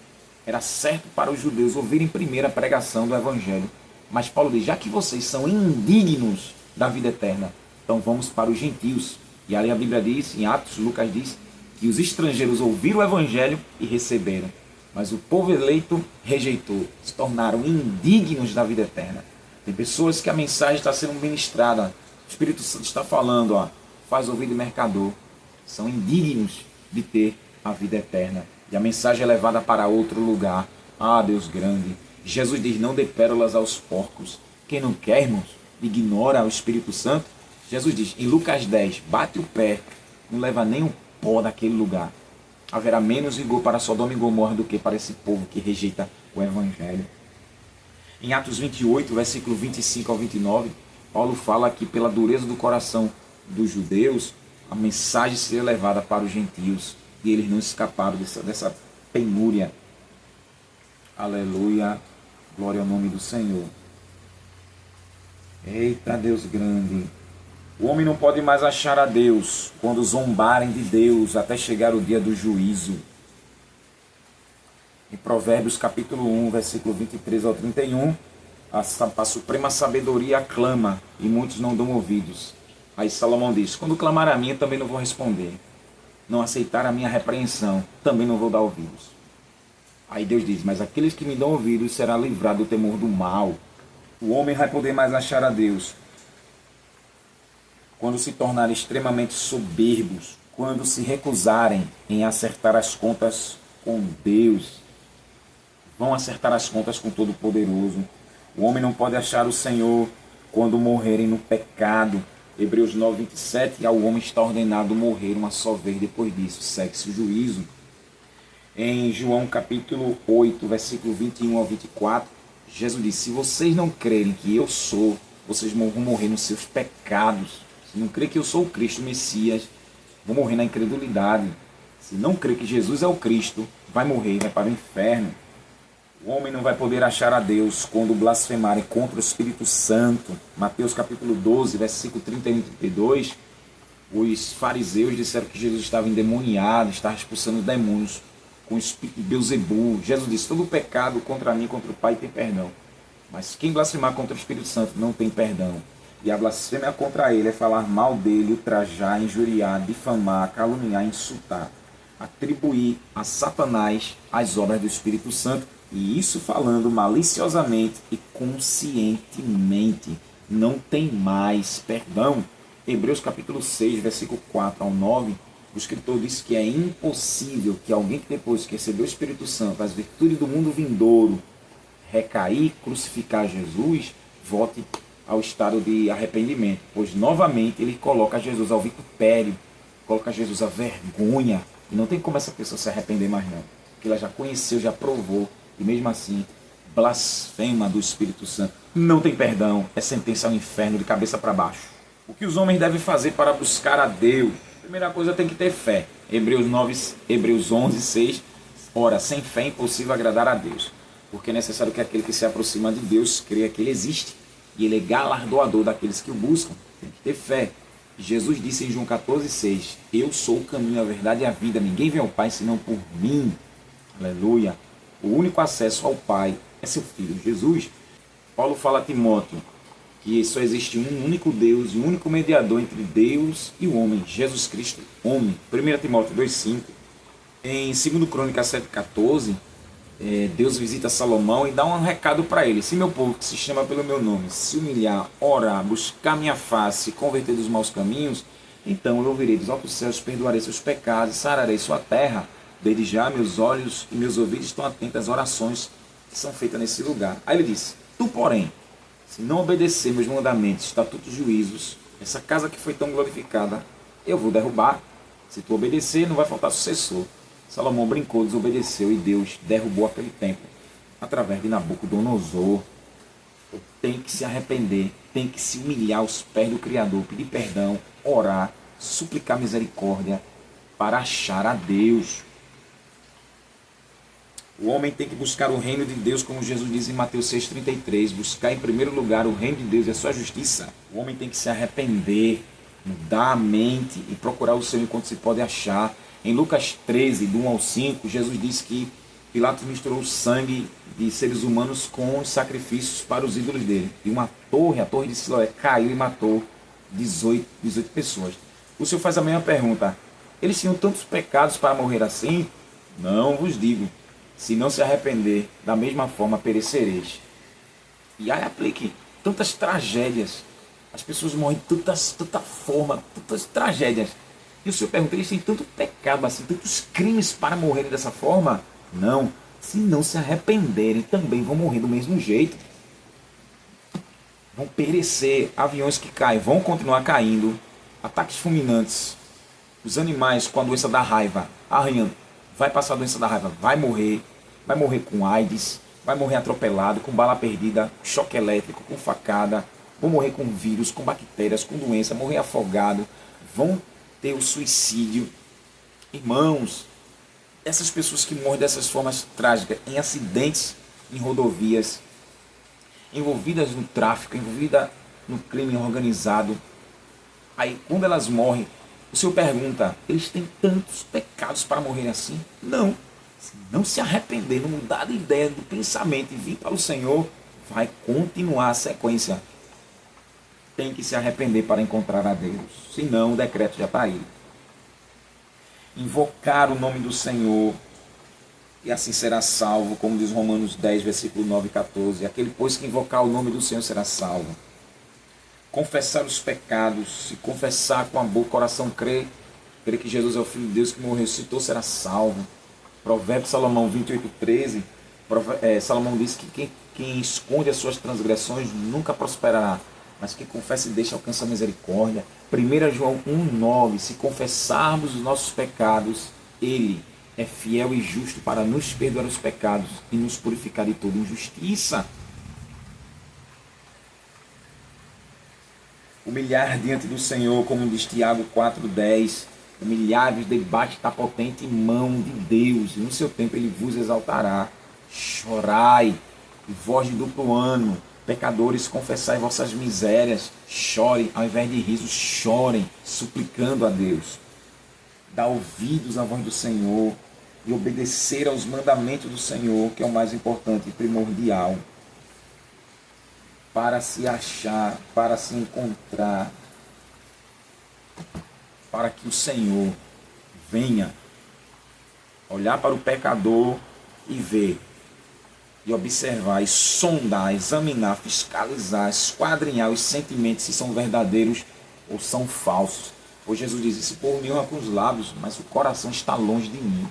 era certo para os judeus ouvirem primeiro a pregação do evangelho, mas Paulo diz: já que vocês são indignos da vida eterna, então vamos para os gentios. E ali a Bíblia diz, em Atos, Lucas diz, que os estrangeiros ouviram o evangelho e receberam. Mas o povo eleito rejeitou, se tornaram indignos da vida eterna. Tem pessoas que a mensagem está sendo ministrada, o Espírito Santo está falando, faz ouvido mercador, são indignos de ter a vida eterna. E a mensagem é levada para outro lugar. Ah, Deus grande. Jesus diz: não dê pérolas aos porcos. Quem não quer, irmãos, ignora o Espírito Santo. Jesus diz, em Lucas 10, bate o pé, não leva nem um pó daquele lugar. Haverá menos rigor para Sodoma e Gomorra do que para esse povo que rejeita o Evangelho. Em Atos 28, versículo 25 ao 29, Paulo fala que pela dureza do coração dos judeus, a mensagem seria levada para os gentios, e eles não escaparam dessa penúria. Aleluia, glória ao nome do Senhor. Eita Deus grande. O homem não pode mais achar a Deus quando zombarem de Deus até chegar o dia do juízo. Em Provérbios capítulo 1, versículo 23 ao 31, a suprema sabedoria clama e muitos não dão ouvidos. Aí Salomão diz: quando clamar a mim, eu também não vou responder. Não aceitar a minha repreensão, também não vou dar ouvidos. Aí Deus diz: mas aqueles que me dão ouvidos será livrado do temor do mal. O homem vai poder mais achar a Deus quando se tornarem extremamente soberbos, quando se recusarem em acertar as contas com Deus. Vão acertar as contas com Todo-Poderoso. O homem não pode achar o Senhor quando morrerem no pecado. Hebreus 9, 27, ao homem está ordenado morrer uma só vez, depois disso segue-se o juízo. Em João capítulo 8, versículo 21 ao 24, Jesus disse: se vocês não crerem que eu sou, vocês vão morrer nos seus pecados. Se não crer que eu sou o Cristo, o Messias, vão morrer na incredulidade. Se não crer que Jesus é o Cristo, vai morrer, vai para o inferno. O homem não vai poder achar a Deus quando blasfemarem contra o Espírito Santo. Mateus capítulo 12, versículo 31 e 32, os fariseus disseram que Jesus estava endemoniado, estava expulsando demônios com o espírito de Beelzebul. Jesus disse: todo pecado contra mim, contra o Pai, tem perdão. Mas quem blasfemar contra o Espírito Santo não tem perdão. E a blasfêmia contra ele é falar mal dele, ultrajar, injuriar, difamar, caluniar, insultar, atribuir a Satanás as obras do Espírito Santo, e isso falando maliciosamente e conscientemente. Não tem mais perdão. Hebreus capítulo 6, versículo 4 ao 9, o escritor diz que é impossível que alguém que depois que recebeu o Espírito Santo, as virtudes do mundo vindouro, recair, crucificar Jesus, volte ao estado de arrependimento, pois novamente ele coloca Jesus ao vitupério, coloca Jesus à vergonha, e não tem como essa pessoa se arrepender mais não, porque ela já conheceu, já provou, e mesmo assim blasfema do Espírito Santo. Não tem perdão, é sentença ao inferno de cabeça para baixo. O que os homens devem fazer para buscar a Deus? Primeira coisa, tem que ter fé. Hebreus 11, 6. Ora, sem fé é impossível agradar a Deus, porque é necessário que aquele que se aproxima de Deus creia que Ele existe, e Ele é galardoador daqueles que o buscam. Tem que ter fé. Jesus disse em João 14, 6, eu sou o caminho, a verdade e a vida, ninguém vem ao Pai senão por mim. Aleluia. O único acesso ao Pai é seu Filho Jesus. Paulo fala a Timóteo que só existe um único Deus e um único mediador entre Deus e o homem, Jesus Cristo, homem. 1 Timóteo 2,5. Em 2 Crônicas 7,14, Deus visita Salomão e dá um recado para ele. Se meu povo, que se chama pelo meu nome, se humilhar, orar, buscar minha face, converter dos maus caminhos, então eu ouvirei dos altos céus, perdoarei seus pecados, sararei sua terra. Desde já meus olhos e meus ouvidos estão atentos às orações que são feitas nesse lugar. Aí ele disse, tu porém, se não obedecer meus mandamentos, estatutos e juízos, essa casa que foi tão glorificada, eu vou derrubar. Se tu obedecer, não vai faltar sucessor. Salomão brincou, desobedeceu e Deus derrubou aquele templo através de Nabucodonosor. Tem que se arrepender, tem que se humilhar aos pés do Criador, pedir perdão, orar, suplicar misericórdia para achar a Deus. O homem tem que buscar o reino de Deus, como Jesus diz em Mateus 6,33, buscar em primeiro lugar o reino de Deus e a sua justiça. O homem tem que se arrepender, mudar a mente e procurar o seu enquanto se pode achar. Em Lucas 13, do 1 ao 5, Jesus disse que Pilatos misturou o sangue de seres humanos com os sacrifícios para os ídolos dele. E uma torre, a torre de Siloé, caiu e matou 18 pessoas. O Senhor faz a mesma pergunta. Eles tinham tantos pecados para morrer assim? Não vos digo. Se não se arrepender, da mesma forma perecereis. E aí aplique tantas tragédias. As pessoas morrem de tanta forma, tantas tragédias. E o Senhor pergunta, eles têm tanto pecado assim, tantos crimes para morrerem dessa forma? Não. Se não se arrependerem, também vão morrer do mesmo jeito. Vão perecer, aviões que caem, vão continuar caindo, ataques fulminantes. Os animais com a doença da raiva, arranhando, vai passar a doença da raiva, vai morrer com AIDS, vai morrer atropelado, com bala perdida, choque elétrico, com facada, vão morrer com vírus, com bactérias, com doença, morrer afogado, vão ter o suicídio. Irmãos, essas pessoas que morrem dessas formas trágicas, em acidentes, em rodovias, envolvidas no tráfico, envolvidas no crime organizado, aí quando elas morrem, o Senhor pergunta, eles têm tantos pecados para morrer assim? Não. Se não se arrepender, não mudar de ideia, do pensamento e vir para o Senhor, vai continuar a sequência. Tem que se arrepender para encontrar a Deus. Senão o decreto já está aí. Invocar o nome do Senhor, e assim será salvo, como diz Romanos 10, versículo 9 e 14. Aquele, pois, que invocar o nome do Senhor será salvo. Confessar os pecados, se confessar com a boca, o coração crer que Jesus é o Filho de Deus que morreu, ressuscitou, será salvo. Provérbios Salomão 28, 13, Salomão diz que quem esconde as suas transgressões nunca prosperará, mas quem confessa e deixa alcança a misericórdia. 1 João 1,9, se confessarmos os nossos pecados, Ele é fiel e justo para nos perdoar os pecados e nos purificar de toda injustiça. Humilhar diante do Senhor, como diz Tiago 4,10, humilhar-vos debaixo da potente mão de Deus, e no seu tempo Ele vos exaltará. Chorai, e vós de duplo ânimo, pecadores, confessai vossas misérias, chorem, ao invés de risos, chorem, suplicando a Deus. Dá ouvidos à voz do Senhor e obedecer aos mandamentos do Senhor, que é o mais importante e primordial, para se achar, para se encontrar, para que o Senhor venha olhar para o pecador e ver, e observar, e sondar, examinar, fiscalizar, esquadrinhar os sentimentos, se são verdadeiros ou são falsos. Pois Jesus diz, esse povo me honra com os lábios, mas o coração está longe de mim.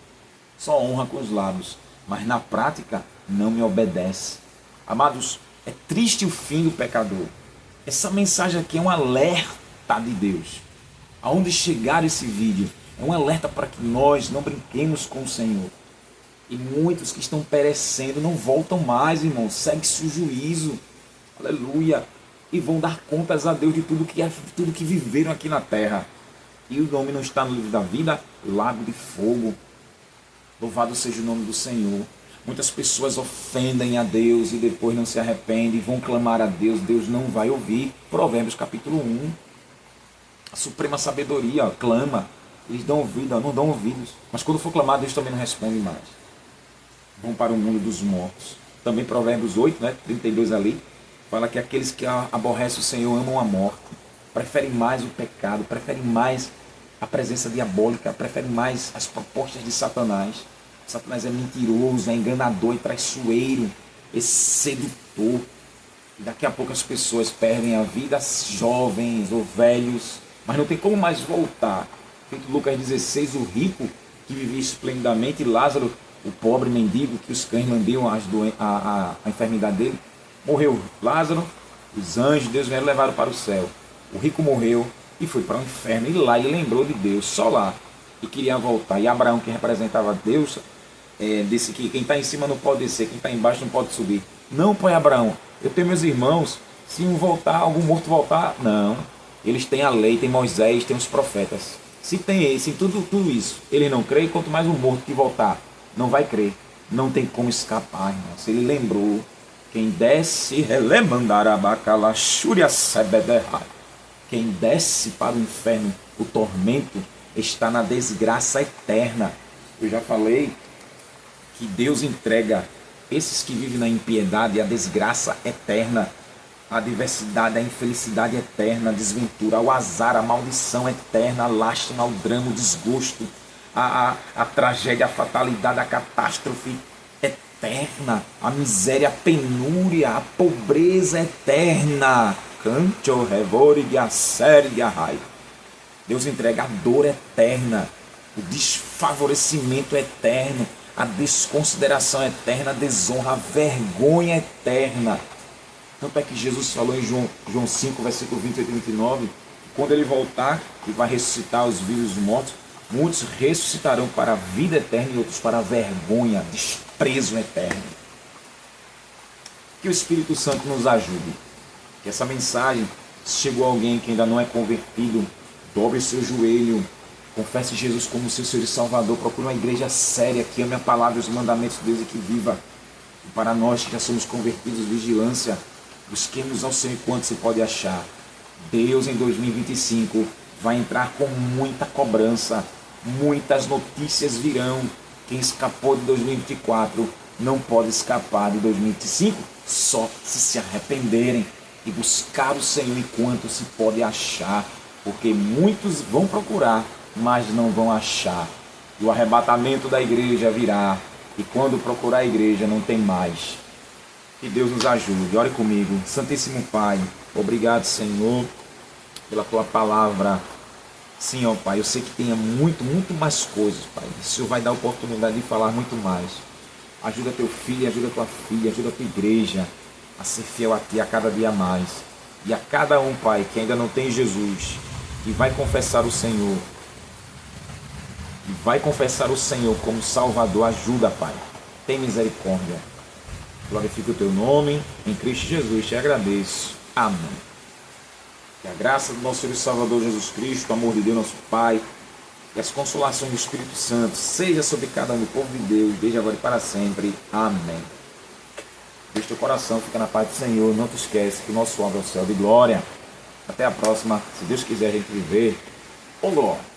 Só honra com os lábios, mas na prática não me obedece. Amados, é triste o fim do pecador. Essa mensagem aqui é um alerta de Deus. Aonde chegar esse vídeo, é um alerta para que nós não brinquemos com o Senhor. E muitos que estão perecendo não voltam mais, irmão. Segue-se o juízo. Aleluia. E vão dar contas a Deus de tudo que viveram aqui na terra. E o nome não está no livro da vida, lago de fogo. Louvado seja o nome do Senhor. Muitas pessoas ofendem a Deus e depois não se arrependem, vão clamar a Deus, Deus não vai ouvir. Provérbios capítulo 1. A suprema sabedoria clama, eles dão ouvido, não dão ouvidos. Mas quando for clamar, Deus também não responde mais. Vão para o mundo dos mortos. Também Provérbios 8, 32 ali, fala que aqueles que aborrecem o Senhor amam a morte. Preferem mais o pecado, preferem mais a presença diabólica, preferem mais as propostas de Satanás. Satanás é mentiroso, é enganador, é traiçoeiro, é sedutor. E daqui a pouco as pessoas perdem a vida, jovens ou velhos, mas não tem como mais voltar. Feito Lucas 16, o rico que vivia esplendidamente, e Lázaro, o pobre mendigo que os cães lambiam a enfermidade dele, morreu. Lázaro, os anjos de Deus vieram e levaram para o céu. O rico morreu e foi para o inferno. E lá ele lembrou de Deus, só lá, e queria voltar. E Abraão, que representava Deus, disse que quem está em cima não pode descer, quem está embaixo não pode subir. Não, pai Abraão, eu tenho meus irmãos, se um voltar, algum morto voltar, não. Eles têm a lei, tem Moisés, tem os profetas. Se tem esse, tudo isso, ele não crê, quanto mais um morto que voltar, não vai crer. Não tem como escapar, irmão. Se ele lembrou, quem desce, quem desce para o inferno, o tormento, está na desgraça eterna. Eu já falei que Deus entrega esses que vivem na impiedade a desgraça eterna, a adversidade, a infelicidade eterna, a desventura, o azar, a maldição eterna, a lástima, o drama, o desgosto, a tragédia, a fatalidade, a catástrofe eterna, a miséria, a penúria, a pobreza eterna. Canto, revore, a série, a raiva. Deus entrega a dor eterna, o desfavorecimento eterno, a desconsideração eterna, a desonra, a vergonha eterna. Tanto é que Jesus falou em João 5, versículo 28 e 29, quando ele voltar e vai ressuscitar os vivos e os mortos, muitos ressuscitarão para a vida eterna e outros para a vergonha, desprezo eterno. Que o Espírito Santo nos ajude. Que essa mensagem, se chegou a alguém que ainda não é convertido, dobre seu joelho, confesse Jesus como seu Senhor e Salvador, procure uma igreja séria que ame a palavra e os mandamentos de Deus e que viva. E para nós que já somos convertidos, vigilância, busquemos ao Senhor enquanto se pode achar. Deus em 2025 vai entrar com muita cobrança, muitas notícias virão. Quem escapou de 2024 não pode escapar de 2025, só se arrependerem e buscar o Senhor enquanto se pode achar, porque muitos vão procurar, mas não vão achar. E o arrebatamento da igreja virá, e quando procurar a igreja não tem mais. Que Deus nos ajude. Ore comigo. Santíssimo Pai, obrigado, Senhor, pela Tua palavra. Sim, ó Pai, eu sei que tem muito mais coisas, Pai. O Senhor vai dar oportunidade de falar muito mais. Ajuda Teu filho, ajuda Tua filha, ajuda a Tua igreja a ser fiel a Ti a cada dia mais. E a cada um, Pai, que ainda não tem Jesus, que vai confessar o Senhor, e vai confessar o Senhor como Salvador, ajuda, Pai. Tem misericórdia. Glorifica o Teu nome, em Cristo Jesus te agradeço. Amém. Que a graça do nosso Senhor e Salvador Jesus Cristo, o amor de Deus, nosso Pai, e as consolações do Espírito Santo, seja sobre cada um do povo de Deus, desde agora e para sempre. Amém. Deixa teu coração, fica na paz do Senhor. Não te esquece que o nosso alvo é o céu de glória. Até a próxima, se Deus quiser a gente viver. Ô glória!